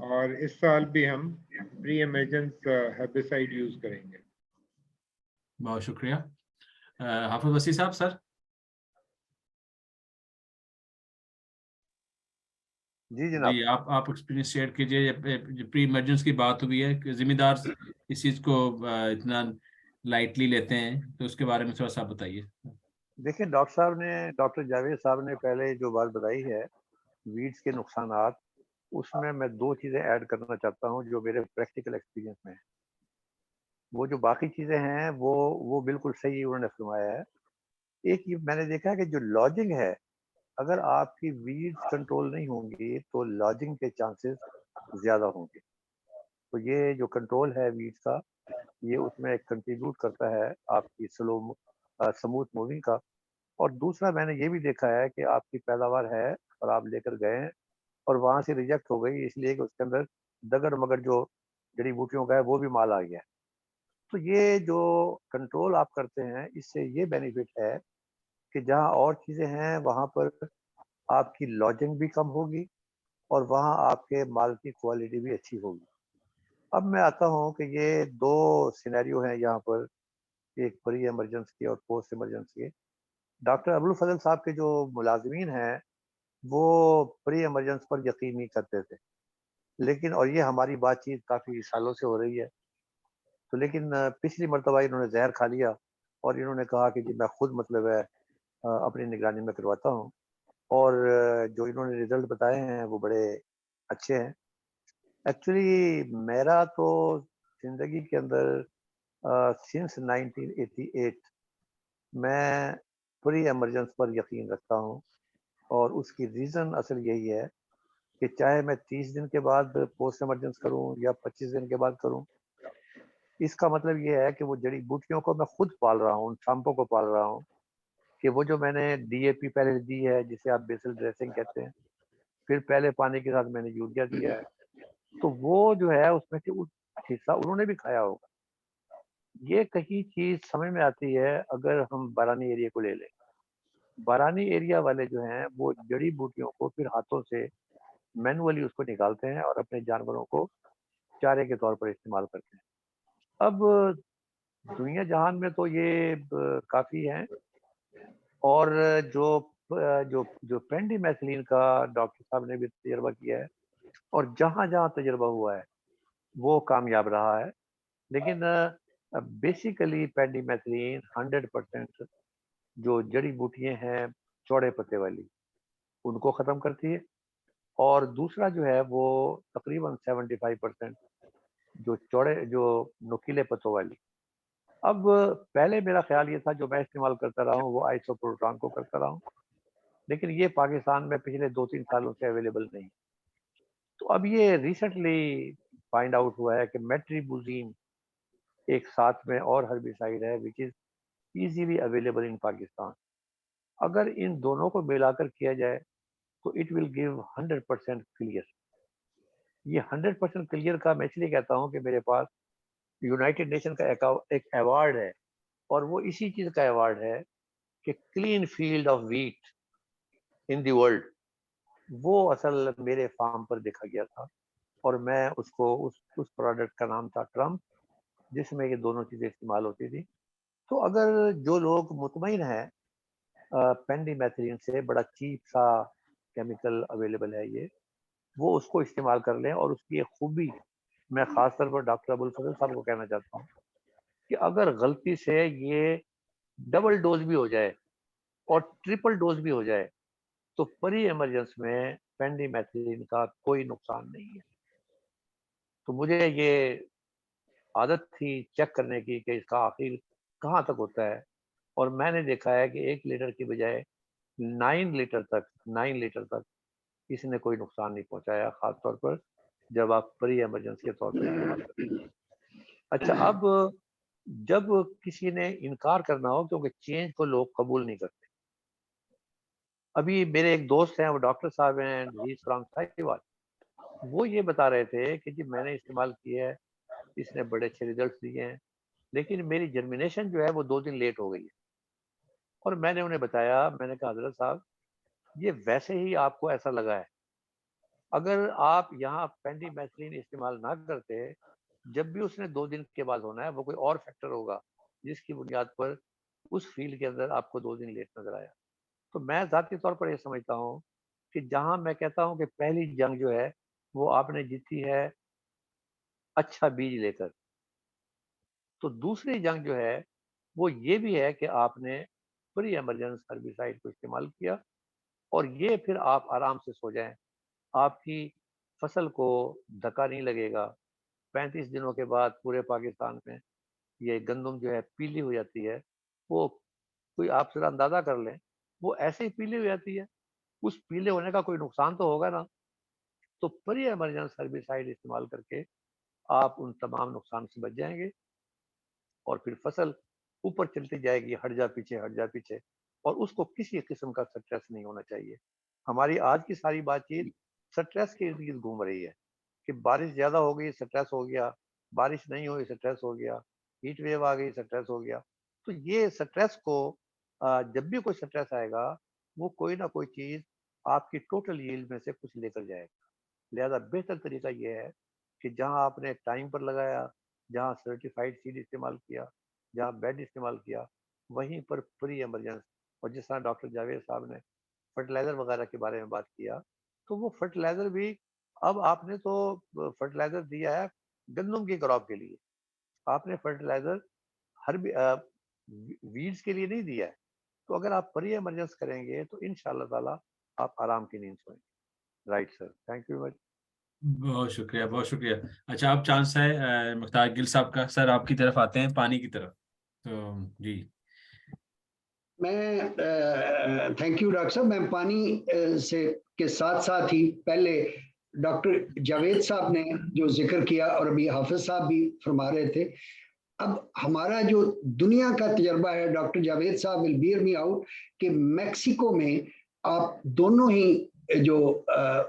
और इस साल भी हम प्री इमरजेंस हेर्बिसाइड यूज़ करेंगे। बहुत शुक्रिया। हाफिज वसी साहब सर। जी जनाब। जी आप एक्सपीरियंस शेयर कीजिए। प्री इमरजेंस की बात हुई है कि जिम्मेदार इस चीज को इतना लाइटली लेते हैं, तो उसके बारे में थोड़ा सा बताइए। देखिए डॉक्टर जावेद साहब ने पहले जो बात बताई है वीड्स के नुकसानात, उसमें मैं दो चीज़ें ऐड करना चाहता हूँ जो मेरे प्रैक्टिकल एक्सपीरियंस में है। वो जो बाकी चीज़ें हैं वो बिल्कुल सही उन्होंने फरमाया है। एक ये मैंने देखा है कि जो लॉजिंग है, अगर आपकी वीड्स कंट्रोल नहीं होंगी तो लॉजिंग के चांसेस ज़्यादा होंगे। तो ये जो कंट्रोल है वीड्स का, ये उसमें कंट्रीब्यूट करता है आपकी स्मूथ मूविंग का। और दूसरा मैंने ये भी देखा है कि आपकी पैदावार है और आप लेकर गए हैं और वहाँ से रिजेक्ट हो गई, इसलिए कि उसके अंदर दगड़ मगड़ जो जड़ी बूटियों का है वो भी माल आ गया है। तो ये जो कंट्रोल आप करते हैं, इससे ये बेनिफिट है कि जहाँ और चीज़ें हैं वहाँ पर आपकी लॉजिंग भी कम होगी और वहाँ आपके माल की क्वालिटी भी अच्छी होगी। अब मैं आता हूँ कि ये दो सिनेरियो हैं यहाँ पर, एक प्री इमरजेंस की और पोस्ट इमरजेंस की। डॉक्टर अब्दुल फजल साहब के जो मुलाजमीन हैं वो प्री इमरजेंस पर यकीन नहीं करते थे, लेकिन और ये हमारी बातचीत काफ़ी सालों से हो रही है। तो लेकिन पिछली मरतबा इन्होंने जहर खा लिया और इन्होंने कहा कि जी मैं खुद मतलब है अपनी निगरानी में करवाता हूँ, और जो इन्होंने रिजल्ट बताए हैं वो बड़े अच्छे हैं। एक्चुअली मेरा तो ज़िंदगी के अंदर सिंस 1988 मैं प्री इमरजेंस पर यकीन रखता हूँ, और उसकी रीज़न असल यही है कि चाहे मैं 30 दिन के बाद पोस्ट इमरजेंस करूँ या 25 दिन के बाद करूँ, इसका मतलब ये है कि वो जड़ी बूटियों को मैं खुद पाल रहा हूँ, उन सांपों को पाल रहा हूँ, कि वो जो मैंने डीएपी पहले दी है जिसे आप बेसल ड्रेसिंग कहते हैं, फिर पहले पानी के साथ मैंने यूरिया दिया है, तो वो जो है उसमें से कुछ हिस्सा उन्होंने भी खाया होगा। ये कहीं चीज़ समझ में आती है अगर हम बारानी एरिया को ले लें। बारानी एरिया वाले जो हैं वो जड़ी बूटियों को फिर हाथों से मैनुअली उसको निकालते हैं और अपने जानवरों को चारे के तौर पर इस्तेमाल करते हैं। अब दुनिया जहान में तो ये काफ़ी हैं, और जो पेंडिमेथिलीन का डॉक्टर साहब ने भी तजर्बा किया है, और जहाँ जहाँ तजर्बा हुआ है वो कामयाब रहा है। लेकिन बेसिकली पेंडिमेथिलीन 100% जो जड़ी बूटियाँ हैं चौड़े पत्ते वाली, उनको ख़त्म करती है, और दूसरा जो है वो तकरीबन 75% जो नुकीले पत्तों वाली। अब पहले मेरा ख्याल ये था, जो मैं इस्तेमाल करता रहा हूँ, वो आइसोप्रोटॉन को करता रहा हूँ, लेकिन ये पाकिस्तान में पिछले 2-3 सालों से अवेलेबल नहीं। तो अब ये रिसेंटली फाइंड आउट हुआ है कि मेट्रिबुजीन एक साथ में और हर्बिसाइड है which is easily available in Pakistan. अगर इन दोनों को मिलाकर किया जाए तो इट विल गिव 100% क्लियर। ये 100% क्लियर का मैं इसलिए कहता हूँ कि मेरे पास यूनाइटेड नेशन का एक अवार्ड है, और वो इसी चीज का अवार्ड है कि clean field of wheat in the world, वो असल मेरे फार्म पर देखा गया था, और मैं उसको उस प्रोडक्ट का नाम था ट्रम्प, जिसमें ये दोनों चीजें इस्तेमाल होती थी। तो अगर जो लोग मुतमईन हैं पेंडिमेथिलीन से, बड़ा चीप सा केमिकल अवेलेबल है ये, वो उसको इस्तेमाल कर लें। और उसकी एक खूबी मैं खासतौर पर डॉक्टर अबुल फजल साहब को कहना चाहता हूँ कि अगर गलती से ये डबल डोज भी हो जाए और ट्रिपल डोज भी हो जाए तो परी इमरजेंस में पेंडिमेथिलीन का कोई नुकसान नहीं है। तो मुझे ये आदत थी चेक करने की कि इसका आखिर कहाँ तक होता है, और मैंने देखा है कि 1 लीटर की बजाय 9 लीटर तक इसने कोई नुकसान नहीं पहुंचाया, खासतौर पर जब आप प्री इमरजेंसी के तौर पर इस्तेमाल करते हैं। अच्छा, अब जब किसी ने इनकार करना हो, क्योंकि चेंज को लोग कबूल नहीं करते। अभी मेरे एक दोस्त हैं, वो डॉक्टर साहब हैं, ही इज फ्रॉम साहिवाल, वो ये बता रहे थे कि जी मैंने इस्तेमाल किया है, इसने बड़े अच्छे रिजल्ट दिए हैं, लेकिन मेरी जर्मिनेशन जो है वो 2 दिन लेट हो गई है। और मैंने उन्हें बताया, मैंने कहा हजरत साहब ये वैसे ही आपको ऐसा लगा है, अगर आप यहाँ पेंडिमेथिलीन इस्तेमाल ना करते, जब भी उसने 2 दिन के बाद होना है, वो कोई और फैक्टर होगा जिसकी बुनियाद पर उस फील्ड के अंदर आपको 2 दिन लेट नजर आया। तो मैं जाती तौर पर ये समझता हूँ कि जहाँ मैं कहता हूँ कि पहली जंग जो है वो आपने जीती है अच्छा बीज लेकर, तो दूसरी जंग जो है वो ये भी है कि आपने प्री इमरजेंस हर्बिसाइड को इस्तेमाल किया, और ये फिर आप आराम से सो जाएं, आपकी फसल को धक्का नहीं लगेगा। 35 दिनों के बाद पूरे पाकिस्तान में ये गंदम जो है पीली हो जाती है, वो कोई आप जरा अंदाजा कर लें, वो ऐसे ही पीली हो जाती है, उस पीले होने का कोई नुकसान तो होगा ना। तो प्री इमरजेंस हर्बिसाइड इस्तेमाल करके आप उन तमाम नुकसान से बच जाएंगे, और फिर फसल ऊपर चलती जाएगी, हट जा पीछे, हट जा पीछे, और उसको किसी किस्म का स्ट्रेस नहीं होना चाहिए। हमारी आज की सारी बातचीत स्ट्रेस के इर्द गिर्द घूम रही है कि बारिश ज्यादा हो गई स्ट्रेस हो गया, बारिश नहीं हुई स्ट्रेस हो गया, हीट वेव आ गई स्ट्रेस हो गया। तो ये स्ट्रेस को जब भी कोई स्ट्रेस आएगा, वो कोई ना कोई चीज आपकी टोटल यील्ड में से कुछ लेकर जाएगा। लिहाजा बेहतर तरीका ये है कि जहां आपने टाइम पर लगाया, जहां सर्टिफाइड सीड इस्तेमाल किया, जहां बेड इस्तेमाल किया, वहीं पर प्री इमरजेंस। और जिस तरह डॉक्टर जावेद साहब ने फर्टिलाइजर वगैरह के बारे में बात किया, तो वो फर्टिलाइजर भी, अब आपने तो फर्टिलाइजर दिया है गंदम की क्रॉप के लिए, आपने फर्टिलाइजर हर वीड्स के लिए नहीं दिया है। तो अगर आप प्री इमरजेंस करेंगे तो इंशाल्लाह ताला आप आराम की नींद सोएंगे। Right sir, thank you much. बहुत शुक्रिया, बहुत शुक्रिया। अच्छा, अब चांस है मुख्तार गिल साहब का। सर आपकी तरफ आते हैं, पानी की तरफ। तो जी मैं थैंक यू डॉक्टर साहब। मैं पानी से के साथ साथ ही पहले डॉक्टर जावेद साहब ने जो जिक्र किया और अभी हाफिज साहब भी फरमा रहे थे, अब हमारा जो दुनिया का तजर्बा है, डॉक्टर जावेद साहब विल बियर मी आउट, कि मैक्सिको में आप दोनों ही जो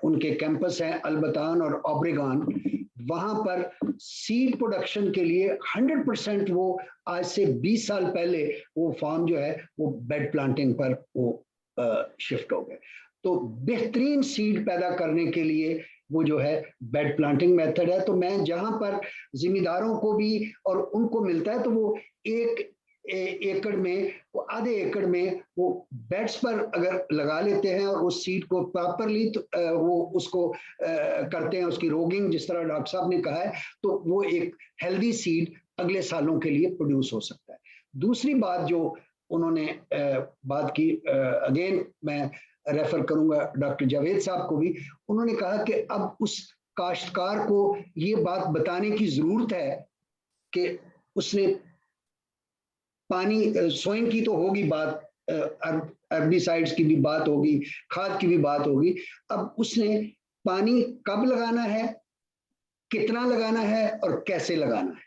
उनके कैंपस हैं अल्बतान और ऑब्रेगॉन, वहां पर सीड प्रोडक्शन के लिए 100% वो आज से 20 साल पहले वो फार्म जो है वो बेड प्लांटिंग पर वो शिफ्ट हो गए। तो बेहतरीन सीड पैदा करने के लिए वो जो है बेड प्लांटिंग मेथड है। तो मैं जहां पर जिम्मेदारों को भी और उनको मिलता है तो वो 1 एकड़ में, वो आधे एकड़ में वो बेड्स पर अगर लगा लेते हैं और उस सीड को प्रॉपरली वो उसको करते हैं, उसकी रोगिंग जिस तरह डॉक्टर साहब ने कहा है, तो वो एक हेल्दी सीड अगले सालों के लिए प्रोड्यूस हो सकता है। दूसरी बात जो उन्होंने बात की, अगेन मैं रेफर करूंगा डॉक्टर जावेद साहब को भी, उन्होंने कहा कि अब उस काश्तकार को ये बात बताने की जरूरत है कि उसने पानी सोइंग की तो होगी बात, अर्बिसाइड्स की भी बात होगी, खाद की भी बात होगी, अब उसने पानी कब लगाना है, कितना लगाना है और कैसे लगाना है,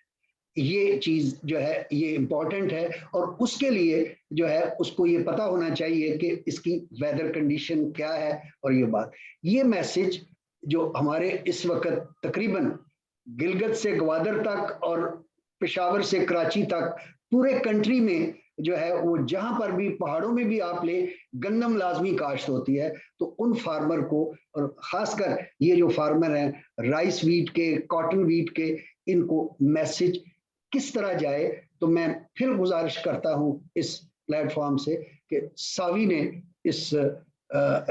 ये चीज जो है ये इंपॉर्टेंट है। और उसके लिए जो है उसको ये पता होना चाहिए कि इसकी वेदर कंडीशन क्या है। और ये मैसेज जो हमारे इस वक्त तकरीबन गिलगित से ग्वादर तक और पेशावर से कराची तक पूरे कंट्री में जो है वो जहां पर भी पहाड़ों में भी आप ले गंदम लाजमी काश्त होती है, तो उन फार्मर को, और खासकर ये जो फार्मर हैं राइस वीट के, कॉटन वीट के, इनको मैसेज किस तरह जाए। तो मैं फिर गुजारिश करता हूं इस प्लेटफॉर्म से कि सावी ने इस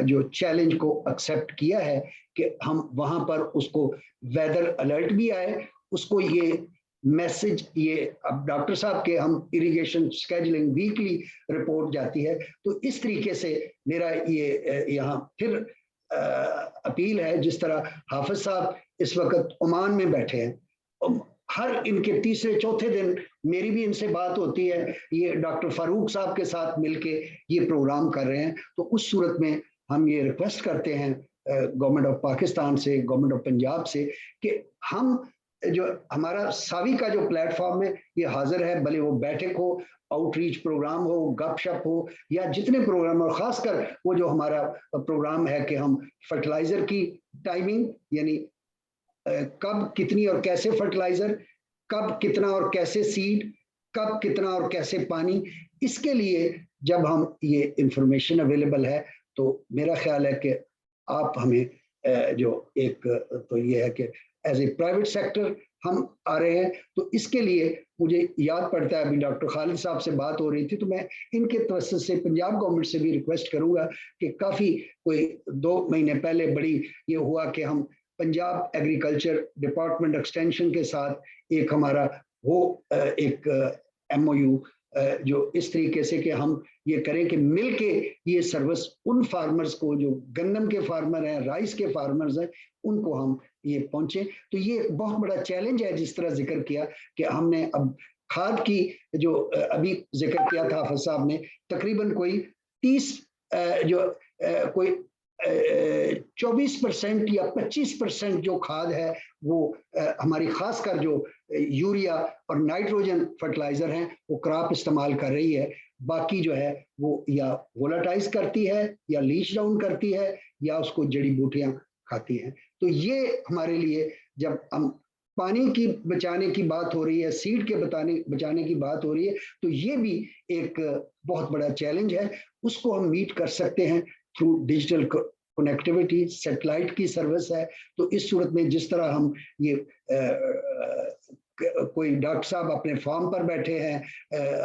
जो चैलेंज को एक्सेप्ट किया है कि हम वहां पर उसको वेदर अलर्ट भी आए, उसको ये मैसेज, ये अब डॉक्टर साहब के हम इरिगेशन स्केजुलिंग वीकली रिपोर्ट जाती है, तो इस तरीके से मेरा ये यहाँ फिर अपील है। जिस तरह हाफिज साहब इस वक्त ओमान में बैठे हैं, हर इनके तीसरे चौथे दिन मेरी भी इनसे बात होती है, ये डॉक्टर फारूक साहब के साथ मिलके ये प्रोग्राम कर रहे हैं। तो उस सूरत में हम ये रिक्वेस्ट करते हैं गवर्नमेंट ऑफ पाकिस्तान से, गवर्नमेंट ऑफ पंजाब से, कि हम जो हमारा सावी का जो प्लेटफॉर्म है ये हाजिर है, भले वो बैठक हो, आउटरीच प्रोग्राम हो, गपशप हो, या जितने प्रोग्राम, और खासकर वो जो हमारा प्रोग्राम है कि हम फर्टिलाइजर की टाइमिंग, यानी कब कितनी और कैसे फर्टिलाइजर, कब कितना और कैसे सीड, कब कितना और कैसे पानी, इसके लिए जब हम ये इंफॉर्मेशन अवेलेबल है तो मेरा ख्याल है कि आप हमें जो एक तो ये है कि एज ए प्राइवेट सेक्टर हम आ रहे हैं, तो इसके लिए मुझे याद पड़ता है, अभी डॉक्टर खालिद साहब से बात हो रही थी, तो मैं इनके तवज्जुह से पंजाब गवर्नमेंट से भी रिक्वेस्ट करूंगा कि काफ़ी कोई 2 महीने पहले बड़ी ये हुआ कि हम पंजाब एग्रीकल्चर डिपार्टमेंट एक्सटेंशन के साथ एक हमारा वो एक MOU जो इस तरीके से कि हम ये करें कि मिलके ये सर्विस उन फार्मर्स को जो गन्नम के फार्मर हैं, राइस के फार्मर्स हैं, उनको हम ये पहुंचे। तो ये बहुत बड़ा चैलेंज है, जिस तरह जिक्र किया कि हमने अब खाद की जो अभी जिक्र किया था हाफिज साहब ने, तकरीबन कोई 30 जो कोई 24% या 25% जो खाद है वो हमारी खासकर जो यूरिया और नाइट्रोजन फर्टिलाइजर हैं वो क्रॉप इस्तेमाल कर रही है, बाकी जो है वो या वोलाटाइज करती है या लीच डाउन करती है या उसको जड़ी बूटियां खाती हैं। तो ये हमारे लिए, जब हम पानी की बचाने की बात हो रही है, सीड के बचाने की बात हो रही है, तो ये भी एक बहुत बड़ा चैलेंज है। उसको हम मीट कर सकते हैं थ्रू डिजिटल कनेक्टिविटी, सैटेलाइट की सर्विस है। तो इस सूरत में जिस तरह हम ये कोई डॉक्टर साहब अपने फार्म पर बैठे हैं,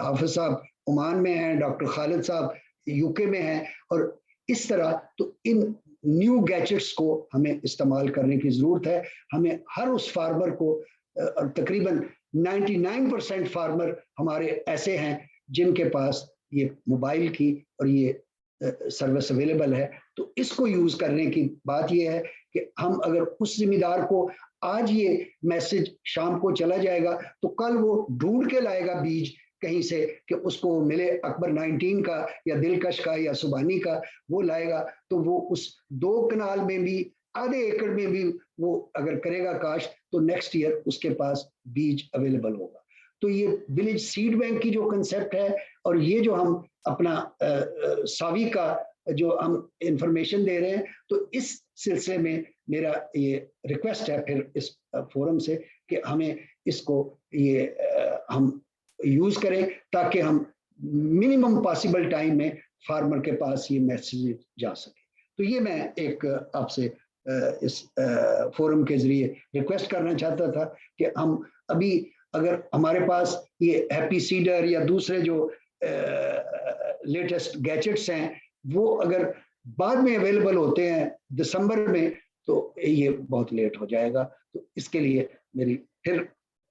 हाफिज साहब ओमान में हैं, डॉक्टर खालिद साहब UK में हैं, और इस तरह तो इन न्यू गैजेट्स को हमें इस्तेमाल करने की जरूरत है। हमें हर उस फार्मर को, और तकरीबन 99% फार्मर हमारे ऐसे हैं जिनके पास ये मोबाइल की और ये सर्विस अवेलेबल है, तो इसको यूज करने की बात यह है कि हम अगर उस जिम्मेदार को आज ये मैसेज शाम को चला जाएगा तो कल वो ढूंढ के लाएगा बीज कहीं से कि उसको मिले, अकबर 19 का या दिलकश का या सुबानी का वो लाएगा, तो वो उस 2 कनाल में भी, आधे एकड़ में भी वो अगर करेगा काश्त तो नेक्स्ट ईयर उसके पास बीज अवेलेबल होगा। तो ये विलेज सीड बैंक की जो कंसेप्ट है, और ये जो हम अपना सावी का जो हम इंफॉर्मेशन दे रहे हैं, तो इस सिलसिले में मेरा ये रिक्वेस्ट है फिर इस फोरम से कि हमें इसको ये हम यूज करें ताकि हम मिनिमम पॉसिबल टाइम में फार्मर के पास ये मैसेज जा सके। तो ये मैं एक आपसे इस फोरम के जरिए रिक्वेस्ट करना चाहता था कि हम अभी अगर हमारे पास ये हैप्पी सीडर या दूसरे जो लेटेस्ट गैजेट्स हैं वो अगर बाद में अवेलेबल होते हैं दिसंबर में, तो ये बहुत लेट हो जाएगा। तो इसके लिए मेरी फिर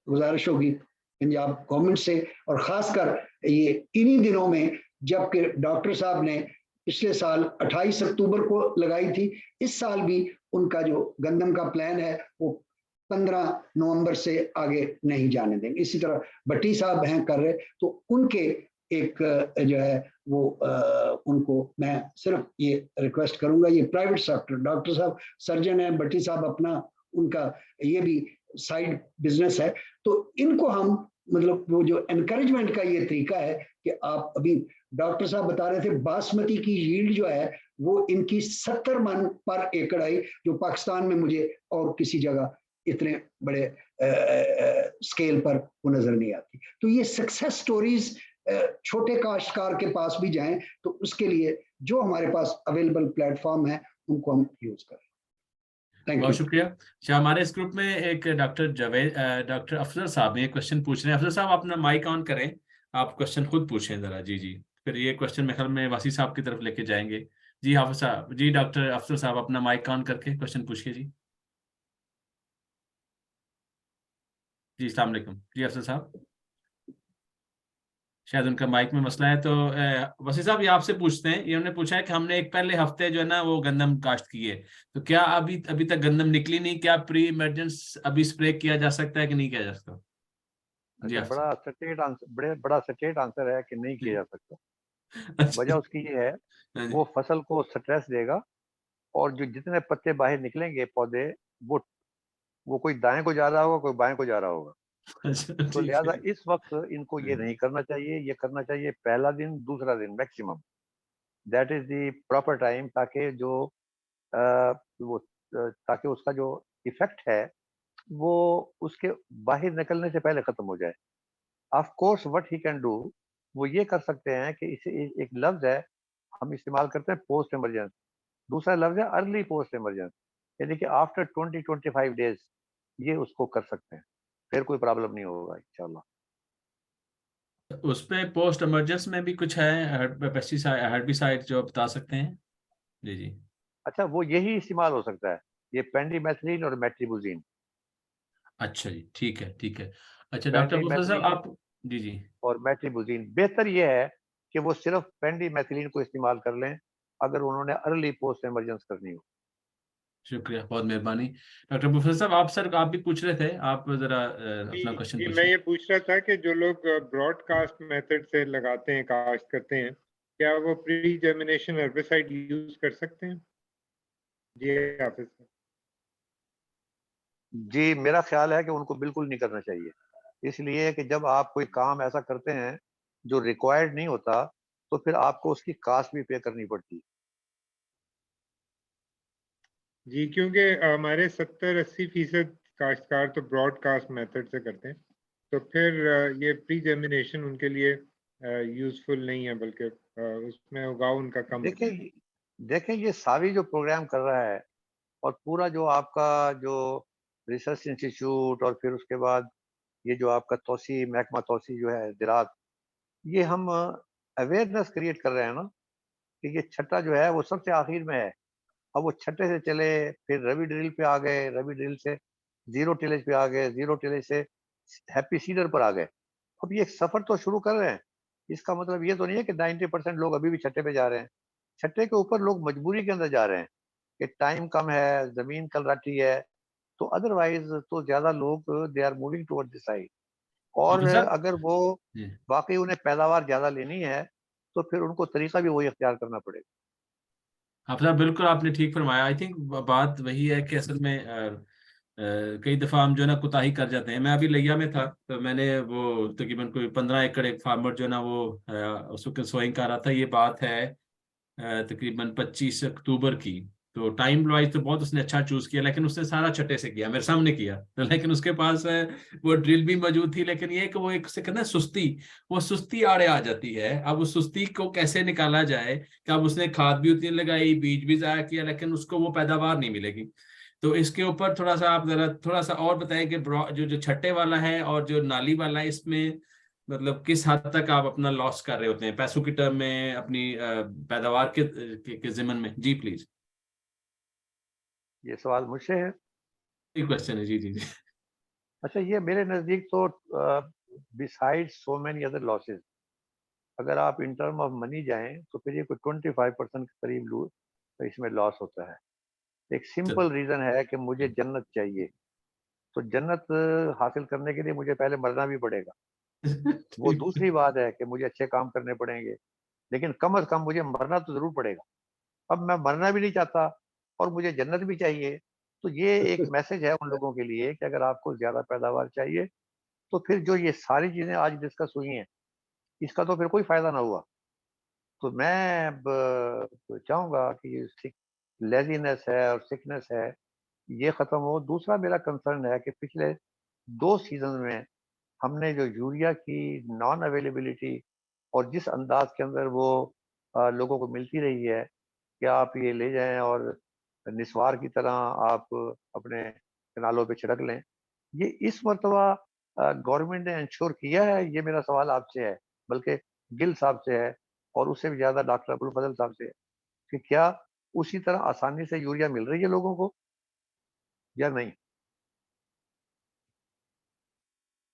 गुजारिश होगी पंजाब गवर्नमेंट से, और खासकर ये इन्हीं दिनों में जबकि डॉक्टर साहब ने पिछले साल 28 अक्टूबर को लगाई थी, इस साल भी उनका जो गंदम का प्लान है वो 15 नवंबर से आगे नहीं जाने देंगे। इसी तरह भट्टी साहब हैं कर रहे, तो उनके एक जो है वो उनको मैं सिर्फ ये रिक्वेस्ट करूंगा, ये प्राइवेट सेक्टर, डॉक्टर साहब सर्जन है, भट्टी साहब अपना उनका ये भी साइड बिजनेस है, तो इनको हम मतलब वो जो एनकरेजमेंट का ये तरीका है कि आप अभी डॉक्टर साहब बता रहे थे बासमती की यील्ड जो है वो इनकी 70 मन पर एकड़ आई, जो पाकिस्तान में मुझे और किसी जगह इतने बड़े स्केल पर वो नजर नहीं आती। तो ये सक्सेस स्टोरीज छोटे काश्तकार के पास भी जाएं, तो उसके लिए जो हमारे पास अवेलेबल प्लेटफॉर्म है उनको हम यूज करें। बहुत शुक्रिया। अच्छा, हमारे इस ग्रुप में एक डॉक्टर अफजल साहब ने क्वेश्चन पूछ रहे हैं। अफजल साहब अपना माइक ऑन करें, आप क्वेश्चन खुद पूछें जरा। जी जी, फिर ये क्वेश्चन मेरे ख्याल में वासी साहब की तरफ लेके जाएंगे। जी हाफिज साहब, जी डॉक्टर अफजल साहब अपना माइक ऑन करके क्वेश्चन पूछिए जी। जी अस्सलाम वालेकुम। जी अफजल साहब, शायद उनका माइक में मसला है। तो वसी साहब ये आपसे पूछते हैं, इन्होंने पूछा है कि हमने एक पहले हफ्ते जो है ना वो गंदम काश्त की है, तो क्या अभी तक गंदम निकली नहीं, क्या प्री इमरजेंस अभी स्प्रे किया जा सकता है कि नहीं किया जा सकता? जी अच्छा, बड़ा सचेत आंसर, बड़ा सचेत आंसर है कि नहीं किया जा सकता। वजह उसकी ये है, वो फसल को स्ट्रेस देगा, और जो जितने पत्ते बाहर निकलेंगे पौधे, वो कोई दाएं को जा रहा होगा, कोई बाएं को जा रहा होगा। तो लिहाजा इस वक्त इनको ये नहीं करना चाहिए, ये करना चाहिए पहला दिन, दूसरा दिन maximum, that is the proper time, ताकि ताकि उसका जो इफेक्ट है वो उसके बाहर निकलने से पहले खत्म हो जाए। Of course what he can do, वो ये कर सकते हैं कि इसे एक लफ्ज है हम इस्तेमाल करते हैं, पोस्ट इमरजेंस, दूसरा लफ्ज है अर्ली पोस्ट इमरजेंस, यानी कि आफ्टर 20-25 डेज ये उसको कर सकते हैं, फिर कोई प्रॉब्लम नहीं होगा इंशाल्लाह। उसमें पोस्ट इमरजेंस में भी कुछ है पेस्टिसाइड, हर्बिसाइड जो बता सकते हैं? जी जी। अच्छा, वो यही इस्तेमाल हो सकता है, ये पेंडिमेथिलीन और मेट्रिबुजीन। अच्छा जी, ठीक है ठीक है। अच्छा डॉक्टर मुफस्सल साहब आप, जी जी, और मेट्रिबुजीन, बेहतर ये है कि वो सिर्फ पेंडिमेथिलीन को इस्तेमाल कर लें अगर उन्होंने अर्ली पोस्ट इमरजेंस करनी हो। शुक्रिया, बहुत मेहरबानी। डॉक्टर मुफस्सल साहब आप भी पूछ रहे थे, आप जरा अपना क्वेश्चन जी, मैं पूछिए। ये पूछ रहा था कि जो लोग ब्रॉडकास्ट मेथड से लगाते हैं, कास्ट करते हैं, क्या वो प्री जर्मिनेशन हर्बिसाइड यूज कर सकते हैं? जी हाफिज। जी, मेरा ख्याल है कि उनको बिल्कुल नहीं करना चाहिए, इसलिए कि जब आप कोई काम ऐसा करते हैं जो रिक्वायर्ड नहीं होता, तो फिर आपको उसकी कास्ट भी पे करनी पड़ती है। जी, क्योंकि हमारे 70-80% काश्तकार तो ब्रॉडकास्ट मेथड से करते हैं, तो फिर ये प्री जर्मिनेशन उनके लिए यूजफुल नहीं है, बल्कि उसमें उगाव उनका कम होता है। देखें ये सावी जो प्रोग्राम कर रहा है, और पूरा जो आपका जो रिसर्च इंस्टीट्यूट, और फिर उसके बाद ये जो आपका तौसी महकमा तौसी जो है ज़राअत, ये हम अवेयरनेस क्रिएट कर रहे हैं ना, कि ये छट्टा जो है वो सबसे आखिर में है। अब वो छठे से चले, फिर रवि ड्रिल पे आ गए, रवि ड्रिल से जीरो टिलेज पे आ गए, जीरो टिलेज से हैप्पी सीडर पर आ गए। अब ये एक सफर तो शुरू कर रहे हैं, इसका मतलब ये तो नहीं है कि 90% लोग अभी भी छठे पे जा रहे हैं। छठे के ऊपर लोग मजबूरी के अंदर जा रहे हैं कि टाइम कम है, जमीन कलराटी है, तो अदरवाइज तो ज्यादा लोग they are moving toward this side. और मुफस्सल अगर वो जी, वाकई उन्हें पैदावार ज्यादा लेनी है, तो फिर उनको तरीका भी वही अख्तियार करना पड़ेगा। आपने बिल्कुल आपने ठीक फरमाया। आई थिंक बात वही है कि असल में कई दफ़ा हम जो है ना कोताही कर जाते हैं। मैं अभी लिया में था, तो मैंने वो तकरीबन कोई 15 एकड़ एक फार्मर जो है ना वो उस वक्त सोइंग कर रहा था। ये बात है तकरीबन 25 अक्टूबर की। तो टाइम वाइज तो बहुत उसने अच्छा चूज किया, लेकिन उसने सारा छठे से किया, मेरे सामने किया। तो लेकिन उसके पास वो ड्रिल भी मौजूद थी, लेकिन ये कि वो एक से कहना सुस्ती, वो सुस्ती आड़े आ जाती है। अब उस सुस्ती को कैसे निकाला जाए कि अब उसने खाद भी उतनी लगाई, बीज भी जाया किया, लेकिन उसको वो पैदावार नहीं मिलेगी। तो इसके ऊपर थोड़ा सा आप जरा थोड़ा सा और बताएं कि जो जो छट्टे वाला है और जो नाली वाला है, इसमें मतलब किस हद तक आप अपना लॉस कर रहे होते हैं पैसों की टर्म में, अपनी पैदावार के जिम्मन में। जी प्लीज। ये सवाल मुझसे है? क्वेश्चन है, जी जी जी। अच्छा, ये मेरे नज़दीक तो beside so many other losses, अगर आप इन टर्म ऑफ मनी जाएं तो फिर ये कोई 25% के करीब लूज तो इसमें लॉस होता है। एक सिंपल रीज़न है कि मुझे जन्नत चाहिए, तो जन्नत हासिल करने के लिए मुझे पहले मरना भी पड़ेगा। वो दूसरी बात है कि मुझे अच्छे काम करने पड़ेंगे, लेकिन कम से कम मुझे मरना तो ज़रूर पड़ेगा। अब मैं मरना भी नहीं चाहता और मुझे जन्नत भी चाहिए, तो ये एक मैसेज है उन लोगों के लिए कि अगर आपको ज़्यादा पैदावार चाहिए तो फिर जो ये सारी चीज़ें आज डिस्कस हुई हैं, इसका तो फिर कोई फ़ायदा ना हुआ। तो मैं चाहूँगा कि ये सिक लेज़ीनेस है और सिकनेस है, ये ख़त्म हो। दूसरा मेरा कंसर्न है कि पिछले 2 सीज़न में हमने जो यूरिया की नॉन अवेलेबिलिटी और जिस अंदाज के अंदर वो लोगों को मिलती रही है कि आप ये ले जाएं और निस्वार की तरह आप अपने कनालों पे छिड़क लें, ये इस मर्तबा गवर्नमेंट ने इंश्योर किया है? ये मेरा सवाल आपसे है, बल्कि गिल साहब से है और उससे भी ज़्यादा डॉक्टर अबुल फजल साहब से, कि क्या उसी तरह आसानी से यूरिया मिल रही है लोगों को या नहीं?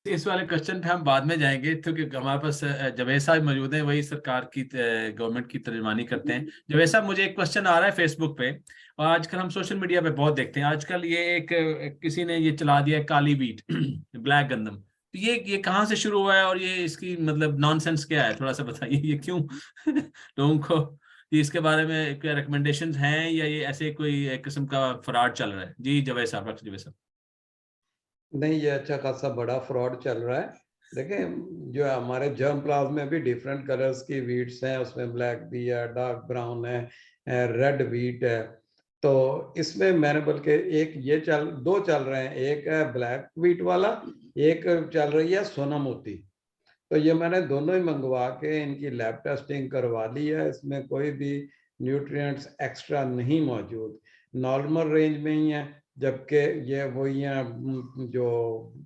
इस वाले क्वेश्चन पे हम बाद में जाएंगे, क्योंकि हमारे पास जवेद साहब मौजूद हैं, वही सरकार की गवर्नमेंट की तर्जमानी करते हैं। जवेद साहब, मुझे एक क्वेश्चन आ रहा है फेसबुक पे, और आजकल हम सोशल मीडिया पे बहुत देखते हैं। आजकल ये किसी ने ये चला दिया काली बीट ब्लैक गंदम, तो ये कहाँ से शुरू हुआ है और ये इसकी मतलब नॉनसेंस क्या है? थोड़ा सा बताइए, ये क्यों लोगों को ये इसके बारे में क्या रिकमेंडेशंस हैं, या ये ऐसे कोई एक किस्म का फ्रॉड चल रहा है? जी जवेद साहब, डॉक्टर जवेद साहब। नहीं, ये अच्छा खासा बड़ा फ्रॉड चल रहा है। देखें, जो हमारे जर्म प्लाज्म में भी डिफरेंट कलर्स की वीट्स हैं, उसमें ब्लैक भी है, डार्क ब्राउन है, रेड वीट है। तो इसमें मैंने बल्कि दो चल रहे हैं, एक है ब्लैक वीट वाला, एक चल रही है सोना मोती। तो ये मैंने दोनों ही मंगवा के इनकी लैब टेस्टिंग करवा ली है। इसमें कोई भी न्यूट्रिएंट्स एक्स्ट्रा नहीं मौजूद, नॉर्मल रेंज में ही है। जबकि ये वही हैं जो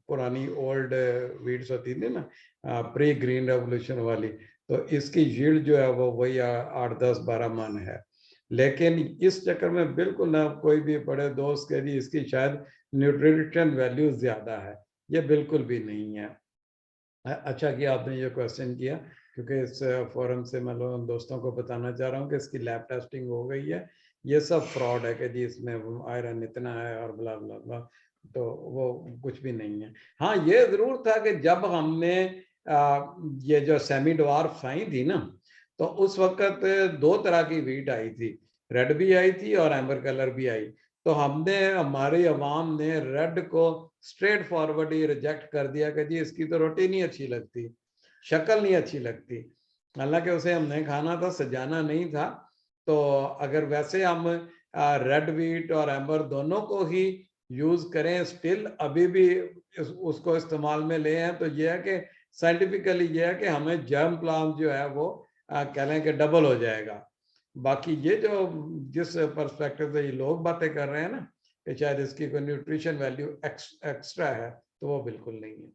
पुरानी ओल्ड वीड्स होती थी ना, प्री ग्रीन रेवोल्यूशन वाली, तो इसकी यील्ड जो है वो वही 8, 10, 12 मन है। लेकिन इस चक्कर में बिल्कुल ना कोई भी बड़े दोस्त के लिए इसकी शायद न्यूट्रिशन वैल्यू ज्यादा है, ये बिल्कुल भी नहीं है। अच्छा किया आपने ये क्वेश्चन किया, क्योंकि इस फोरम से मैं लोगों दोस्तों को बताना चाह रहा हूँ कि इसकी लैब टेस्टिंग हो गई है। ये सब फ्रॉड है कि जी इसमें आयरन इतना है और ब्ला ब्ला ब्ला, तो वो कुछ भी नहीं है। हाँ, ये जरूर था कि जब हमने ये जो सेमी ड्वार्फ आई थी ना, तो उस वक्त 2 तरह की वीट आई थी, रेड भी आई थी और एम्बर कलर भी आई। तो हमारी अवाम ने रेड को स्ट्रेट फॉरवर्ड ही रिजेक्ट कर दिया कि जी इसकी तो रोटी नहीं अच्छी लगती, शक्ल नहीं अच्छी लगती। हालांकि उसे हमने खाना था, सजाना नहीं था। तो अगर वैसे हम रेड वीट और एम्बर दोनों को ही यूज करें, स्टिल अभी भी उसको इस्तेमाल में ले हैं, तो यह है कि साइंटिफिकली यह है कि हमें जर्म प्लाज्म जो है वो कह लें कि डबल हो जाएगा। बाकी ये जो जिस पर्सपेक्टिव से ये लोग बातें कर रहे हैं ना कि शायद इसकी कोई न्यूट्रिशन वैल्यू एक्स्ट्रा है, तो वो बिल्कुल नहीं है।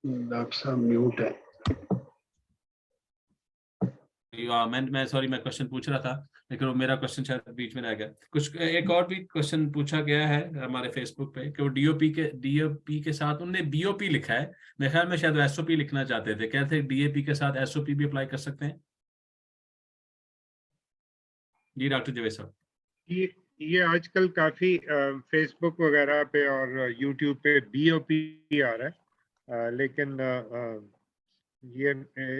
डॉक्टर साहब म्यूट है। मैं सॉरी, मैं क्वेश्चन पूछ रहा था, लेकिन वो मेरा क्वेश्चन शायद बीच में रह गया। कुछ एक और भी क्वेश्चन पूछा गया है हमारे फेसबुक पे कि वो डीओपी के साथ उन्होंने बीओपी लिखा है। मेरे ख्याल में शायद एसओपी लिखना चाहते थे, कहते हैं डीएपी के साथ एसओपी भी अप्लाई कर सकते हैं। जी डॉक्टर जवेद साहब। ये आजकल काफी फेसबुक वगैरह पे और यूट्यूब पे बीओपी आ रहा है, लेकिन ये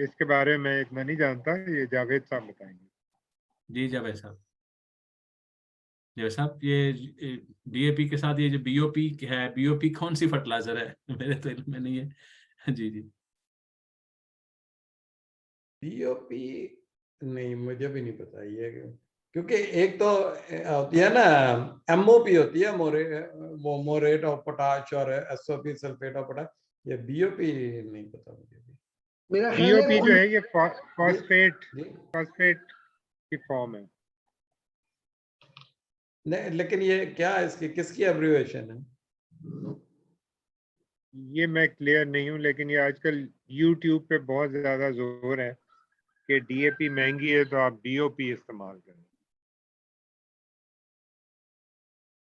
इसके बारे में मैं इतना नहीं जानता, ये जावेद साहब बताएंगे। जी जावेद साहब। जैसा ये डीएपी के साथ ये जो बीओपी है, बीओपी कौन सी फर्टिलाइजर है? मेरे तो इल्म में नहीं है। जी जी। बीओपी नहीं, मुझे भी नहीं पता ये, क्योंकि एक तो होती है ना एमओपी होती है, वो मोरेट ऑफ पोटाश, और एसओपी सल्फेट ऑफ पोटाश। ये बीओपी नहीं पता मुझे भी। मेरा ख्याल है बीओपी जो है ये फॉस्फेट जी। की फॉर्म है। नहीं, लेकिन ये क्या है, इसकी किसकी एब्रिविएशन है? ये मैं क्लियर नहीं हूँ, लेकिन ये आजकल यूट्यूब पे बहुत ज्यादा जोर है कि डीएपी महंगी है तो आप बीओपी इस्तेमाल करें।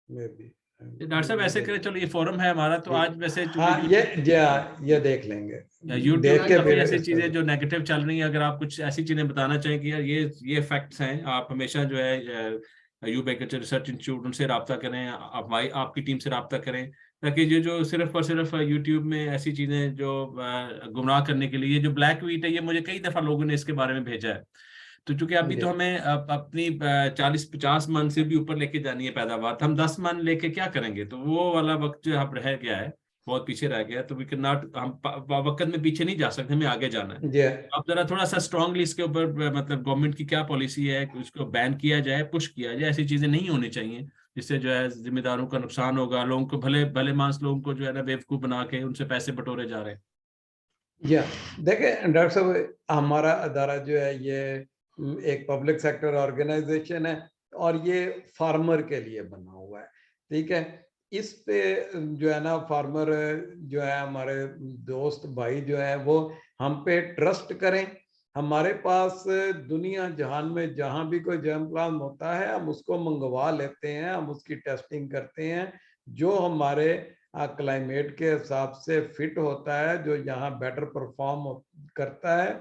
May be. डॉक्टर साहब ऐसे करें, चलो ये फोरम है हमारा, तो आज वैसे हाँ, ये देख लेंगे, यूट्यूब देख में के काफी फिर ऐसी इसको। चीजें जो नेगेटिव चल रही हैं, अगर आप कुछ ऐसी चीजें बताना चाहें कि यार ये फैक्ट्स हैं, आप हमेशा जो है अयूब एग्रीकल्चर रिसर्च इंस्टीट्यूट उनसे रब्ता करें, आपकी टीम से रब्ता करें, ताकि ये जो सिर्फ और सिर्फ यूट्यूब में ऐसी चीजें जो गुमराह करने के लिए, जो ब्लैक वीट है, ये मुझे कई दफा लोगों ने इसके बारे में भेजा है। तो चूंकि अभी तो हमें अपनी 40-50 मन से भी ऊपर लेके जानी है पैदावार, तो हम 10 मन लेके क्या करेंगे? तो वो वाला वक्त जो अब रह गया है, बहुत पीछे रह गया, तो वी कैन नॉट, हम वक्त में पीछे नहीं जा सकते, हमें आगे जाना है। जी। आप जरा थोड़ा सा स्ट्रांगली इसके ऊपर मतलब गवर्नमेंट की क्या पॉलिसी है, उसको बैन किया जाए, पुश किया जाए, ऐसी चीजें नहीं होनी चाहिए जिससे जो है जिम्मेदारों का नुकसान होगा, लोगों को भले भले मांस लोगों को जो है ना बेवकूफ बना के उनसे पैसे बटोरे जा रहे हैं। या देखिए डॉक्टर साहब, हमारा अदारा जो है ये एक पब्लिक सेक्टर ऑर्गेनाइजेशन है, और ये फार्मर के लिए बना हुआ है, ठीक है। इस पे जो है ना फार्मर जो है, हमारे दोस्त भाई जो है, वो हम पे ट्रस्ट करें। हमारे पास दुनिया जहान में जहां भी कोई जर्म प्लान होता है, हम उसको मंगवा लेते हैं, हम उसकी टेस्टिंग करते हैं, जो हमारे क्लाइमेट के हिसाब से फिट होता है, जो यहाँ बेटर परफॉर्म करता है,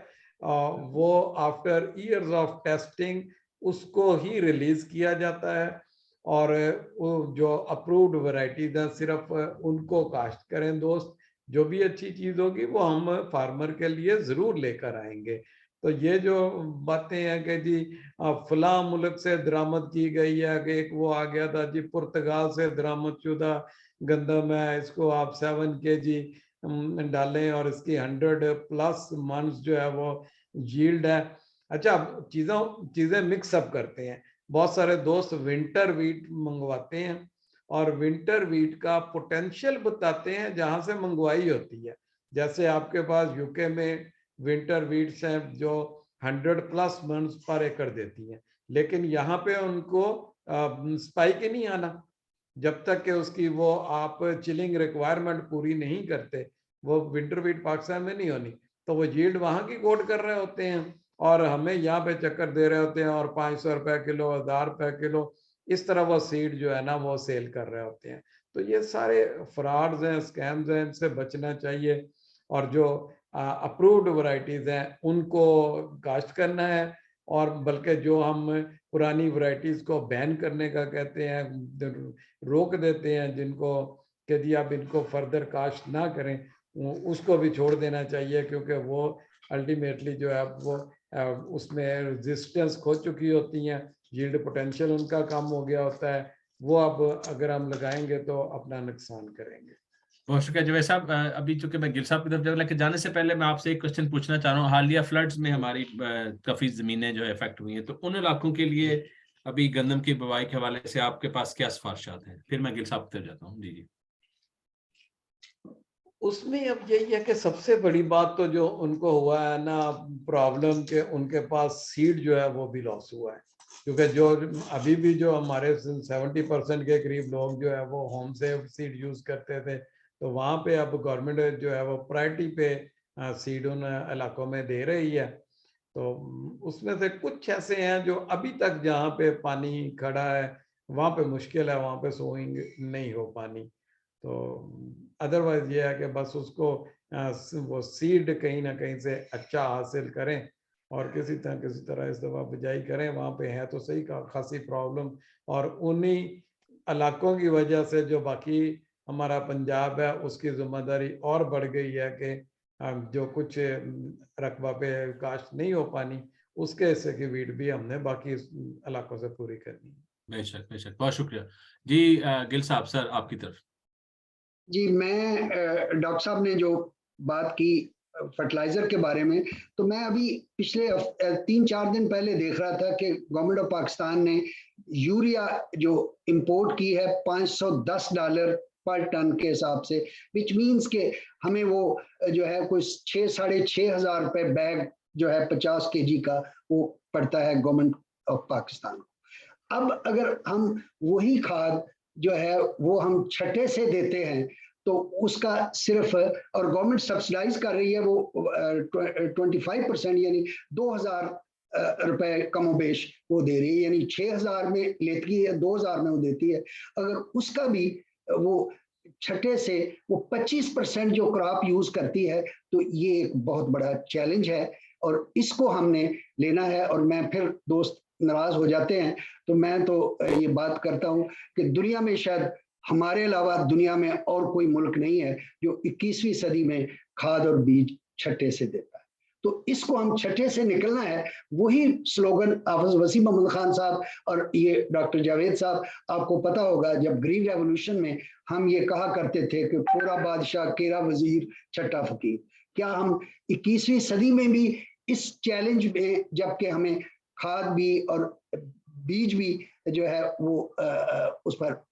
वो आफ्टर इयर्स ऑफ टेस्टिंग उसको ही रिलीज किया जाता है। और वो जो अप्रूव्ड वैरायटीज हैं, सिर्फ उनको काश्त करें दोस्त। जो भी अच्छी चीज होगी वो हम फार्मर के लिए जरूर लेकर आएंगे। तो ये जो बातें हैं कि जी फला मुल्क से दरामद की गई है, कि एक वो आ गया था जी पुर्तगाल से दरामद शुदा गंदम है, इसको आप 7 kg डालें और इसकी 100+ मंथ्स जो है वो यील्ड है। अच्छा, चीजें मिक्सअप करते हैं। बहुत सारे दोस्त विंटर वीट मंगवाते हैं और विंटर वीट का पोटेंशियल बताते हैं जहां से मंगवाई होती है। जैसे आपके पास यूके में विंटर वीट्स हैं जो 100+ मंथ्स पर एकड़ देती हैं, लेकिन यहाँ पे उनको स्पाइक ही नहीं आना जब तक कि उसकी वो आप चिलिंग रिक्वायरमेंट पूरी नहीं करते, वो विंटर वीट पाकिस्तान में नहीं होनी। तो वो यील्ड वहां की कोट कर रहे होते हैं और हमें यहाँ पे चक्कर दे रहे होते हैं, और 500 रुपए किलो, 1000 रुपए किलो, इस तरह वो सीड जो है ना वो सेल कर रहे होते हैं। तो ये सारे फ्रॉड्स हैं, स्कैम्स हैं, इनसे बचना चाहिए। और जो अप्रूव्ड वैरायटीज हैं उनको काश्त करना है, और बल्कि जो हम पुरानी वैरायटीज को बैन करने का कहते हैं, रोक देते हैं जिनको, कि जी आप इनको फर्दर काश्त ना करें, उसको भी छोड़ देना चाहिए, क्योंकि वो अल्टीमेटली जो है वो उसमें रेजिस्टेंस खो चुकी होती हैं, यील्ड पोटेंशियल उनका कम हो गया होता है, वो अब अगर हम लगाएंगे तो अपना नुकसान करेंगे। बहुत शुक्रिया जवेद साहब। अभी चूंकि मैं गिल साहब की तरफ जब लेके जाने से पहले मैं आपसे एक क्वेश्चन पूछना चाह रहा हूँ। हालिया फ्लड्स में हमारी काफी जमीनें जो है इफेक्ट हुई हैं, तो उन इलाकों के लिए अभी गंदम की बुवाई के हवाले से आपके पास क्या सिफारिशात हैं? फिर मैं गिल साहब की तरफ जाता हूँ। जी जी। उसमें अब यही है कि सबसे बड़ी बात तो जो उनको हुआ है ना प्रॉब्लम, के उनके पास सीड जो है वो भी लॉस हुआ है, क्योंकि जो अभी भी जो हमारे 70% के करीब लोग जो है वो होम से सीड यूज करते थे, तो वहाँ पे अब गवर्नमेंट जो है वो प्रायोरिटी पे सीड उन इलाकों में दे रही है। तो उसमें से कुछ ऐसे हैं जो अभी तक जहाँ पे पानी खड़ा है वहाँ पे मुश्किल है, वहाँ पे सोइंग नहीं हो पानी। तो अदरवाइज ये है कि बस उसको वो सीड कहीं ना कहीं से अच्छा हासिल करें और किसी तरह इस दफा बिजाई करें। वहाँ पे है तो सही खासी प्रॉब्लम, और उन्हीं इलाकों की वजह से जो बाकी हमारा पंजाब है उसकी जिम्मेदारी और बढ़ गई है कि जो कुछ रकबा पे काश्त नहीं हो पानी, उसके हिस्से की वीट भी हमने बाकी इलाकों से पूरी करनी है। बेशक बेशक, बहुत शुक्रिया जी। गिल साहब, सर आपकी तरफ। जी, मैं डॉक्टर साहब ने जो बात की फर्टिलाइजर के बारे में, तो मैं अभी पिछले 3-4 दिन पहले देख रहा था कि गवर्नमेंट ऑफ पाकिस्तान ने यूरिया जो इंपोर्ट की है $510 पर टन के हिसाब से, विच मीन्स के हमें वो जो है कोई 6,500 रुपए बैग जो है 50 kg का वो पड़ता है गवर्नमेंट ऑफ पाकिस्तान को। अब अगर हम वही खाद जो है वो हम छठे से देते हैं तो उसका सिर्फ, और गवर्नमेंट सब्सिडाइज कर रही है वो 25% यानी 2,000 रुपए कमोबेश वो दे रही है, यानी 6,000 में लेती है, 2,000 में वो देती है। अगर उसका भी वो छठे से वो 25% जो क्रॉप यूज करती है, तो ये एक बहुत बड़ा चैलेंज है और इसको हमने लेना है। और मैं फिर दोस्त नाराज हो जाते हैं तो मैं तो ये बात करता हूं कि दुनिया में शायद हमारे अलावा दुनिया में और कोई मुल्क नहीं है जो 21वीं सदी में खाद और बीज छठे से देता है। तो इसको हम छठे से निकलना है। वही स्लोगन हाफिज वसीम अहमद खान साहब और ये डॉक्टर जावेद साहब, आपको पता होगा जब ग्रीन रेवोल्यूशन में हम ये कहा करते थे कि पूरा बादशाह, केरा वजीर, छठा फकीर। क्या हम 21वीं सदी में भी इस चैलेंज में, जबकि हमें खाद भी और बीज भी जो है वो उस पर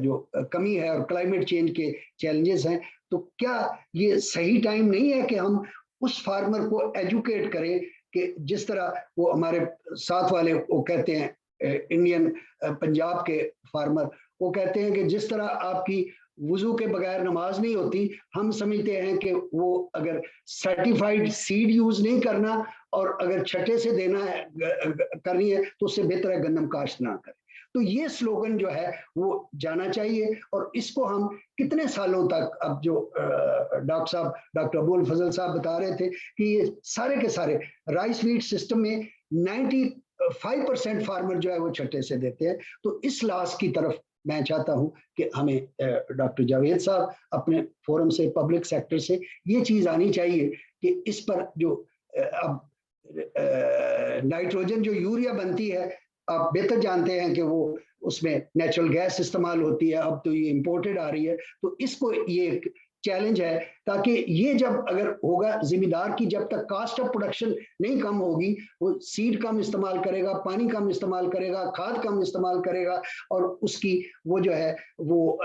जो कमी है और क्लाइमेट चेंज के चैलेंजेस हैं, तो क्या ये सही टाइम नहीं है कि हम उस फार्मर को एजुकेट करें कि जिस तरह वो हमारे साथ वाले वो कहते हैं इंडियन पंजाब के फार्मर, वो कहते हैं कि जिस तरह आपकी वुजू के बगैर नमाज नहीं होती, हम समझते हैं कि वो अगर सर्टिफाइड सीड यूज नहीं करना और अगर छठे से देना है करनी है तो उससे बेहतर है गंदम काश्त ना करें। तो ये स्लोगन जो है वो जाना चाहिए और इसको हम कितने सालों तक, अब जो डॉक्टर साहब, डॉक्टर अबुल फजल साहब बता रहे थे कि ये सारे के सारे राइस वीट सिस्टम में 95% फार्मर जो है वो छठे से देते हैं। तो इस लॉस की तरफ मैं चाहता हूं कि हमें डॉक्टर जावेद साहब अपने फोरम से, पब्लिक सेक्टर से ये चीज आनी चाहिए कि इस पर जो अब नाइट्रोजन जो यूरिया बनती है, आप बेहतर जानते हैं कि वो उसमें नेचुरल गैस इस्तेमाल होती है, अब तो ये इंपोर्टेड आ रही है। तो इसको ये चैलेंज है, ताकि ये जब अगर होगा, जिम्मेदार की जब तक कास्ट ऑफ प्रोडक्शन नहीं कम होगी, वो सीड कम इस्तेमाल करेगा, पानी कम इस्तेमाल करेगा, खाद कम इस्तेमाल करेगा और उसकी वो जो है वो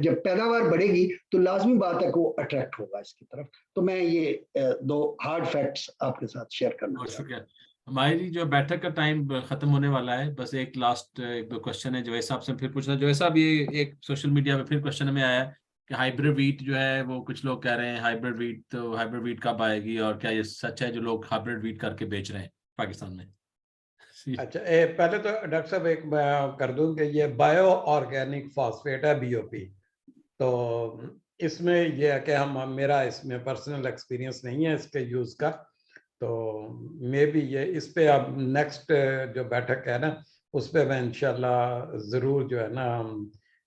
जब पैदावार बढ़ेगी तो लाजमी बात है कि वो अट्रैक्ट होगा इसकी तरफ। तो मैं ये दो हार्ड फैक्ट्स आपके साथ शेयर करना बहुत चाहता हूं। शुक्रिया। हमारी जो बैठक का टाइम खत्म होने वाला है, बस एक लास्ट 1-2 क्वेश्चन है जो साहब से फिर पूछना। जो साहब, ये एक सोशल मीडिया में फिर क्वेश्चन में आया है कि हाइब्रिड वीट जो है वो कुछ लोग कह रहे हैं हाइब्रिड वीट, तो हाइब्रिड वीट कब आएगी और क्या ये सच है जो लोग हाइब्रिड वीट करके बेच रहे हैं पाकिस्तान में? अच्छा, पहले तो डॉक्टर साहब एक कर दूं कि ये बायो ऑर्गेनिक फॉस्फेट है, BOP। तो इसमें यह है कि मेरा इसमें पर्सनल एक्सपीरियंस नहीं है इसके यूज का, तो मे भी ये इस पे अब नेक्स्ट जो बैठक है ना उस पे मैं इंशाल्लाह ज़रूर जो है ना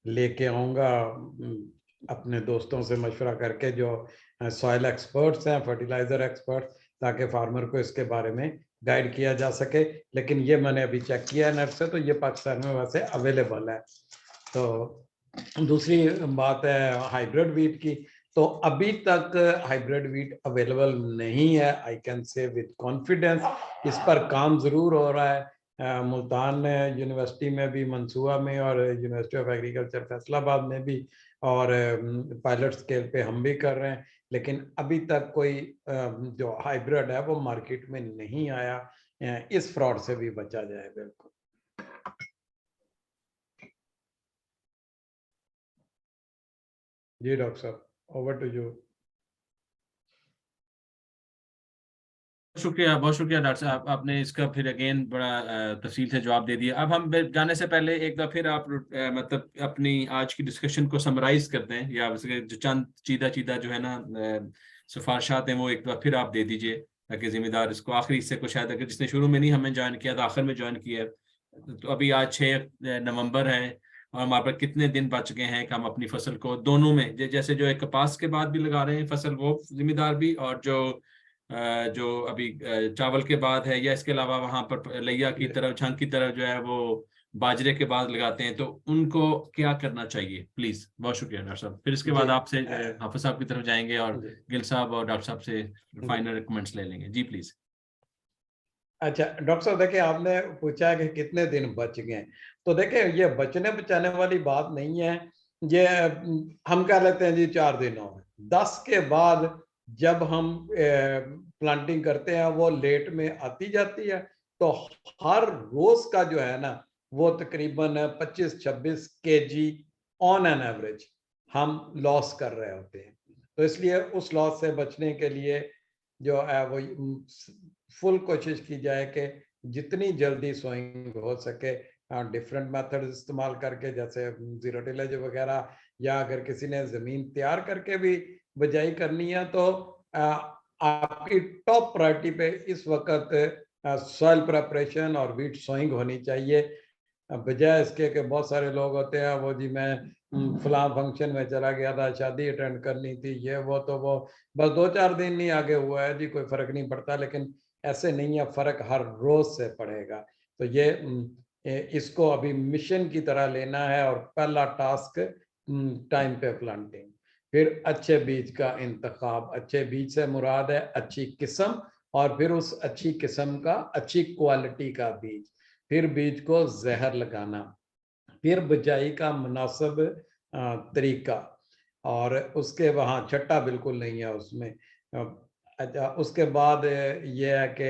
लेके आऊँगा अपने दोस्तों से मशवरा करके जो सॉइल एक्सपर्ट्स हैं, फर्टिलाइजर एक्सपर्ट्स, ताकि फार्मर को इसके बारे में गाइड किया जा सके। लेकिन ये मैंने अभी चेक किया है नेट से, तो ये पाकिस्तान में वैसे अवेलेबल है। तो दूसरी बात है हाइब्रिड वीट की, तो अभी तक हाइब्रिड वीट अवेलेबल नहीं है, I can say with confidence. इस पर काम जरूर हो रहा है, मुल्तान यूनिवर्सिटी में भी, मंसूबा में, और यूनिवर्सिटी ऑफ एग्रीकल्चर फैसलाबाद में भी, और पायलट स्केल पे हम भी कर रहे हैं। लेकिन अभी तक कोई जो हाइब्रिड है वो मार्केट में नहीं आया। इस फ्रॉड से भी बचा जाए। बिल्कुल जी डॉक्टर साहब, ओवर टू यू। शुक्रिया, बहुत शुक्रिया डॉक्टर साहब, आपने इसका फिर अगेन बड़ा तफसील से जवाब दे दिया। अब हम जाने से पहले एक बार फिर आप मतलब अपनी आज की डिस्कशन को समराइज करते हैं, या जो चंद चीदा जो है ना सिफारिशात हैं वो एक बार फिर आप दे दीजिए, ताकि जिम्मेदार इसको आखिरी हिस्से को, शायद अगर जिसने शुरू में नहीं हमें ज्वाइन किया तो आखिर में ज्वाइन किया है। तो अभी आज 6 नवंबर है और हमारे पास कितने दिन बच गए हैं कि हम अपनी फसल को दोनों में, जैसे जो एक कपास के बाद भी लगा रहे हैं फसल वो जिम्मेदार भी, और जो अभी चावल के बाद है, या इसके अलावा वहां पर लैया की तरफ, छंग की तरफ जो है वो बाजरे के बाद लगाते हैं, तो उनको क्या करना चाहिए प्लीज? बहुत शुक्रिया डॉक्टर साहब। फिर इसके बाद आपसे हाफिज साहब की तरफ जाएंगे और गिल साहब और डॉक्टर साहब से फाइनल कमेंट्स ले लेंगे। जी प्लीज। अच्छा डॉक्टर साहब, देखिए आपने पूछा कि कितने दिन बच गए, तो देखिए ये बचने बचाने वाली बात नहीं है। ये हम कह लेते हैं जी 4 दिनों में, 10 के बाद जब हम प्लांटिंग करते हैं वो लेट में आती जाती है, तो हर रोज का जो है ना वो तकरीबन 25-26 केजी ऑन एन एवरेज हम लॉस कर रहे होते हैं। तो इसलिए उस लॉस से बचने के लिए जो है वो फुल कोशिश की जाए कि जितनी जल्दी सोइंग हो सके डिफरेंट मेथड इस्तेमाल करके, जैसे जीरो टिलेज वगैरह, या अगर किसी ने जमीन तैयार करके भी बिजाई करनी है तो आपकी टॉप प्रायोरिटी पे इस वक्त सॉइल प्रिपरेशन और वीट सोइंग होनी चाहिए, बजाय इसके कि बहुत सारे लोग होते हैं वो जी मैं फलां फंक्शन में चला गया था, शादी अटेंड करनी थी, ये वो, तो वो बस 2-4 दिन नहीं आगे हुआ है जी, कोई फर्क नहीं पड़ता। लेकिन ऐसे नहीं है, फर्क हर रोज से पड़ेगा। तो ये इसको अभी मिशन की तरह लेना है, और पहला टास्क टाइम पे प्लांटिंग, फिर अच्छे बीज का इंतखाब। अच्छे बीज से मुराद है अच्छी किस्म, और फिर उस अच्छी किस्म का अच्छी क्वालिटी का बीज, फिर बीज को जहर लगाना, फिर बिजाई का मुनासिब तरीका, और उसके वहाँ छट्टा बिल्कुल नहीं है उसमें। अच्छा, उसके बाद ये है कि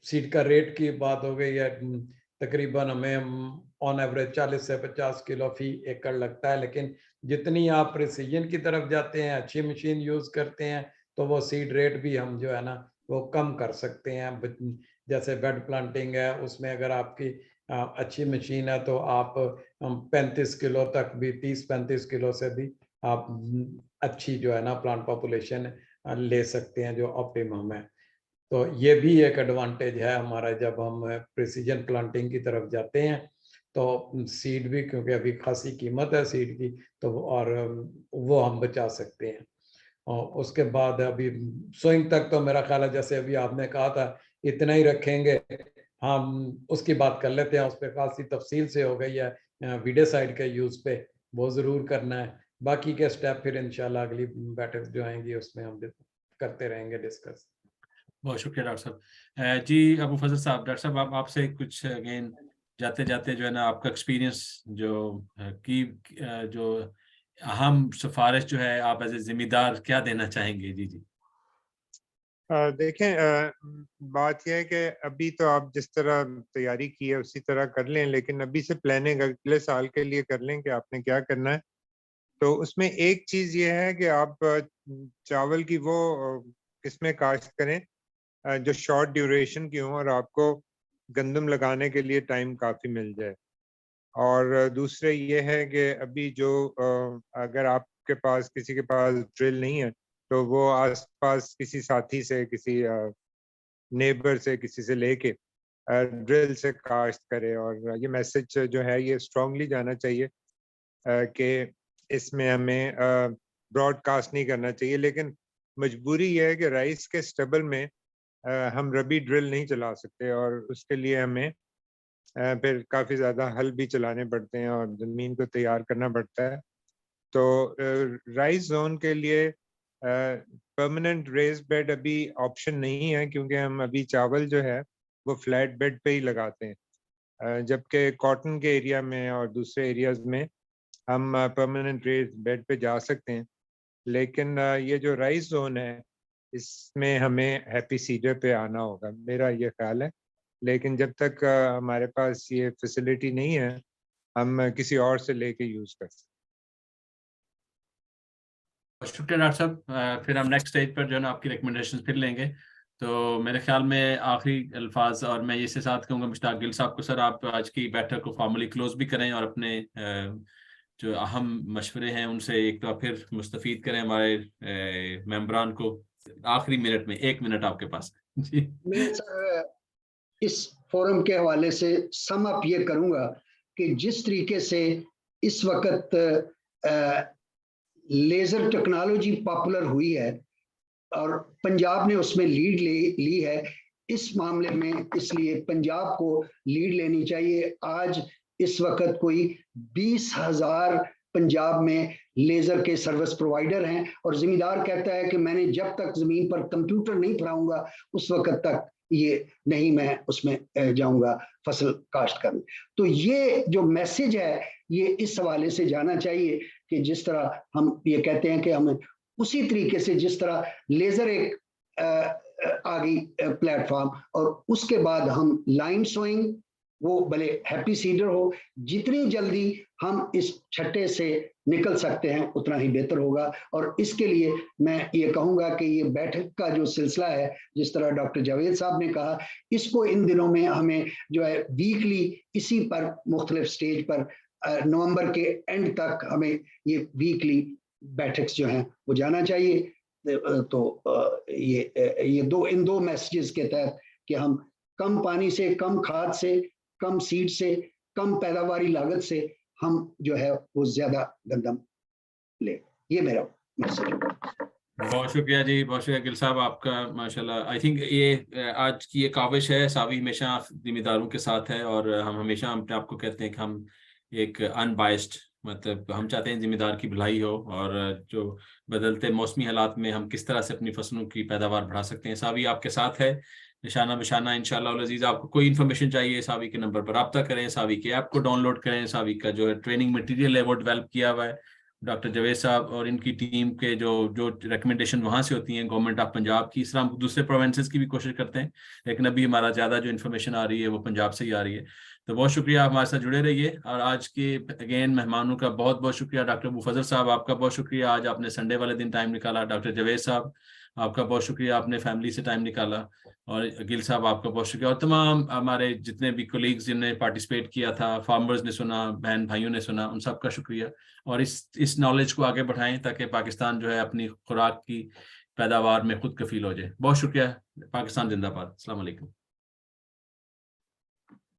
सीड का रेट की बात हो गई है। तकरीबन हमें ऑन एवरेज 40 से 50 किलो फी एकड़ लगता है, लेकिन जितनी आप प्रिसीजन की तरफ जाते हैं, अच्छी मशीन यूज करते हैं, तो वो सीड रेट भी हम जो है ना वो कम कर सकते हैं। जैसे बेड प्लांटिंग है, उसमें अगर आपकी अच्छी मशीन है तो आप 35 किलो तक भी, 30-35 किलो से भी आप अच्छी जो है ना प्लांट पॉपुलेशन ले सकते हैं, जो ऑप्टिमम है। तो ये भी एक एडवांटेज है हमारा जब हम प्रिसीजन प्लांटिंग की तरफ जाते हैं। तो सीड भी, क्योंकि अभी खासी कीमत है सीड की, तो और वो हम बचा सकते हैं। और उसके बाद अभी सोइंग तक तो मेरा ख्याल है जैसे अभी आपने कहा था इतना ही रखेंगे, हम उसकी बात कर लेते हैं। उस पर खासी तफसील से हो गई है वीडियोसाइड के यूज पे, वो जरूर करना है। बाकी के स्टेप फिर इंशाल्लाह अगली बैठक जो आएंगी उसमें हम करते रहेंगे डिस्कस। बहुत शुक्रिया डॉक्टर साहब। जी अबू फजल साहब, डॉक्टर साहब आप आपसे कुछ अगेन जाते जाते जो है ना आपका एक्सपीरियंस जो जो अहम सिफारिश जो है आप एज ए जिम्मेदार क्या देना चाहेंगे? जी जी। देखें, बात यह है कि अभी तो आप जिस तरह तैयारी की है उसी तरह कर लें, लेकिन अभी से प्लानिंग अगले साल के लिए कर लें कि आपने क्या करना है। तो उसमें एक चीज़ ये है कि आप चावल की वो किस्में काश्त करें जो शॉर्ट ड्यूरेशन की हों और आपको गंदम लगाने के लिए टाइम काफ़ी मिल जाए। और दूसरे ये है कि अभी जो अगर आपके पास किसी के पास ड्रिल नहीं है तो वो आसपास किसी साथी से, किसी नेबर से, किसी से लेके ड्रिल से काश्त करे। और ये मैसेज जो है ये स्ट्रांगली जाना चाहिए कि इसमें हमें ब्रॉडकास्ट नहीं करना चाहिए। लेकिन मजबूरी ये है कि राइस के स्टबल में हम रबी ड्रिल नहीं चला सकते, और उसके लिए हमें फिर काफ़ी ज़्यादा हल भी चलाने पड़ते हैं और ज़मीन को तैयार करना पड़ता है। तो राइस जोन के लिए परमानेंट रेज बेड अभी ऑप्शन नहीं है, क्योंकि हम अभी चावल जो है वो फ्लैट बेड पे ही लगाते हैं, जबकि कॉटन के एरिया में और दूसरे एरियाज में हम परमानेंट रेज बेड पे जा सकते हैं। लेकिन ये जो राइस जोन है इसमें हमें हैप्पी सीडर पे आना होगा, मेरा ये ख्याल है। लेकिन जब तक हमारे पास ये फैसिलिटी नहीं है हम किसी और से लेके यूज कर सकते। शुक्रिया डॉक्टर साहब। फिर हम नेक्स्ट स्टेज पर जो है ना आपकी रिकमेंडेशन फिर लेंगे। तो मेरे ख्याल में आखिरी अल्फाज, और मैं इसके साथ कहूँगा मुश्ताक गिल साहब को, सर आप आज की बैठक को फॉर्मली क्लोज भी करें और अपने जो अहम मशवरे हैं उनसे एक बार फिर मुस्तफीद करें हमारे मेंबरान को। आखिरी मिनट में 1 मिनट आपके पास। जी मैं सर इस फोरम के हवाले से सम अप ये करूंगा कि जिस तरीके से इस वक्त लेजर टेक्नोलॉजी पॉपुलर हुई है और पंजाब ने उसमें लीड ली है, इस मामले में इसलिए पंजाब को लीड लेनी चाहिए। आज इस वक्त कोई 20,000 पंजाब में लेजर के सर्विस प्रोवाइडर हैं और जिम्मेदार कहता है कि मैंने जब तक जमीन पर कंप्यूटर नहीं फराऊंगा उस वक्त तक ये नहीं मैं उसमें जाऊंगा फसल काश्त करने। तो ये जो मैसेज है ये इस हवाले से जाना चाहिए कि जिस तरह हम ये कहते हैं कि हमें उसी तरीके से जिस तरह लेजर एक आ गई प्लेटफॉर्म और उसके बाद हम लाइन सोइंग वो भले हैप्पी सीडर हो, जितनी जल्दी हम इस छट्टे से निकल सकते हैं उतना ही बेहतर होगा। और इसके लिए मैं ये कहूँगा कि ये बैठक का जो सिलसिला है, जिस तरह डॉक्टर जावेद साहब ने कहा, इसको इन दिनों में हमें जो है वीकली इसी पर मुख्तलिफ स्टेज पर नवंबर के एंड तक हमें ये वीकली बैठक जो हैं वो जाना चाहिए। तो इन दो मैसेजेस के तहत कि हम कम पानी से, कम खाद से, कम सीड से, कम पैदावारी लागत से हम जो है वो ज्यादा गंदम ले, ये मेरा मैसेज है। बहुत शुक्रिया जी, बहुत शुक्रिया गिल साहब आपका। माशाल्लाह, आई थिंक ये आज की ये काविश है, सावी हमेशा जिम्मेदारों के साथ है और हम हमेशा अपने आपको कहते हैं कि हम एक अनबायस्ड, मतलब हम चाहते हैं जिम्मेदार की भलाई हो और जो बदलते मौसमी हालात में हम किस तरह से अपनी फसलों की पैदावार बढ़ा सकते हैं। सावी आपके साथ है निशाना बिशाना इंशाल्लाह अज़ीज। आपको कोई इन्फॉर्मेशन चाहिए सावी के नंबर पर रब्ता करें, सावी के ऐप को डाउनलोड करें, सावी का जो है ट्रेनिंग मटेरियल है वो डेवलप किया हुआ है डॉक्टर जावेद साहब और इनकी टीम के जो रिकमेंडेशन वहाँ से होती हैं गवर्नमेंट ऑफ पंजाब की। इस तरह हम दूसरे प्रोविंसेस की भी कोशिश करते हैं, लेकिन अभी हमारा ज़्यादा जो इन्फॉर्मेशन आ रही है वो पंजाब से ही आ रही है। तो बहुत शुक्रिया, हमारे साथ जुड़े रहिए। और आज के अगेन मेहमानों का बहुत बहुत शुक्रिया। डॉक्टर अबू फजल साहब आपका बहुत शुक्रिया, आज आपने संडे वाले दिन टाइम निकाला। डॉक्टर जावेद साहब आपका बहुत शुक्रिया, आपने फैमिली से टाइम निकाला। और गिल साहब आपका बहुत शुक्रिया। और तमाम हमारे जितने भी कोलीग्स जिन्होंने पार्टिसिपेट किया था, फार्मर्स ने सुना, बहन भाइयों ने सुना, उन सबका शुक्रिया। और इस नॉलेज को आगे बढ़ाएं ताकि पाकिस्तान जो है अपनी खुराक की पैदावार में खुद कफील हो जाए। बहुत शुक्रिया। पाकिस्तान जिंदाबाद। अस्सलाम वालेकुम।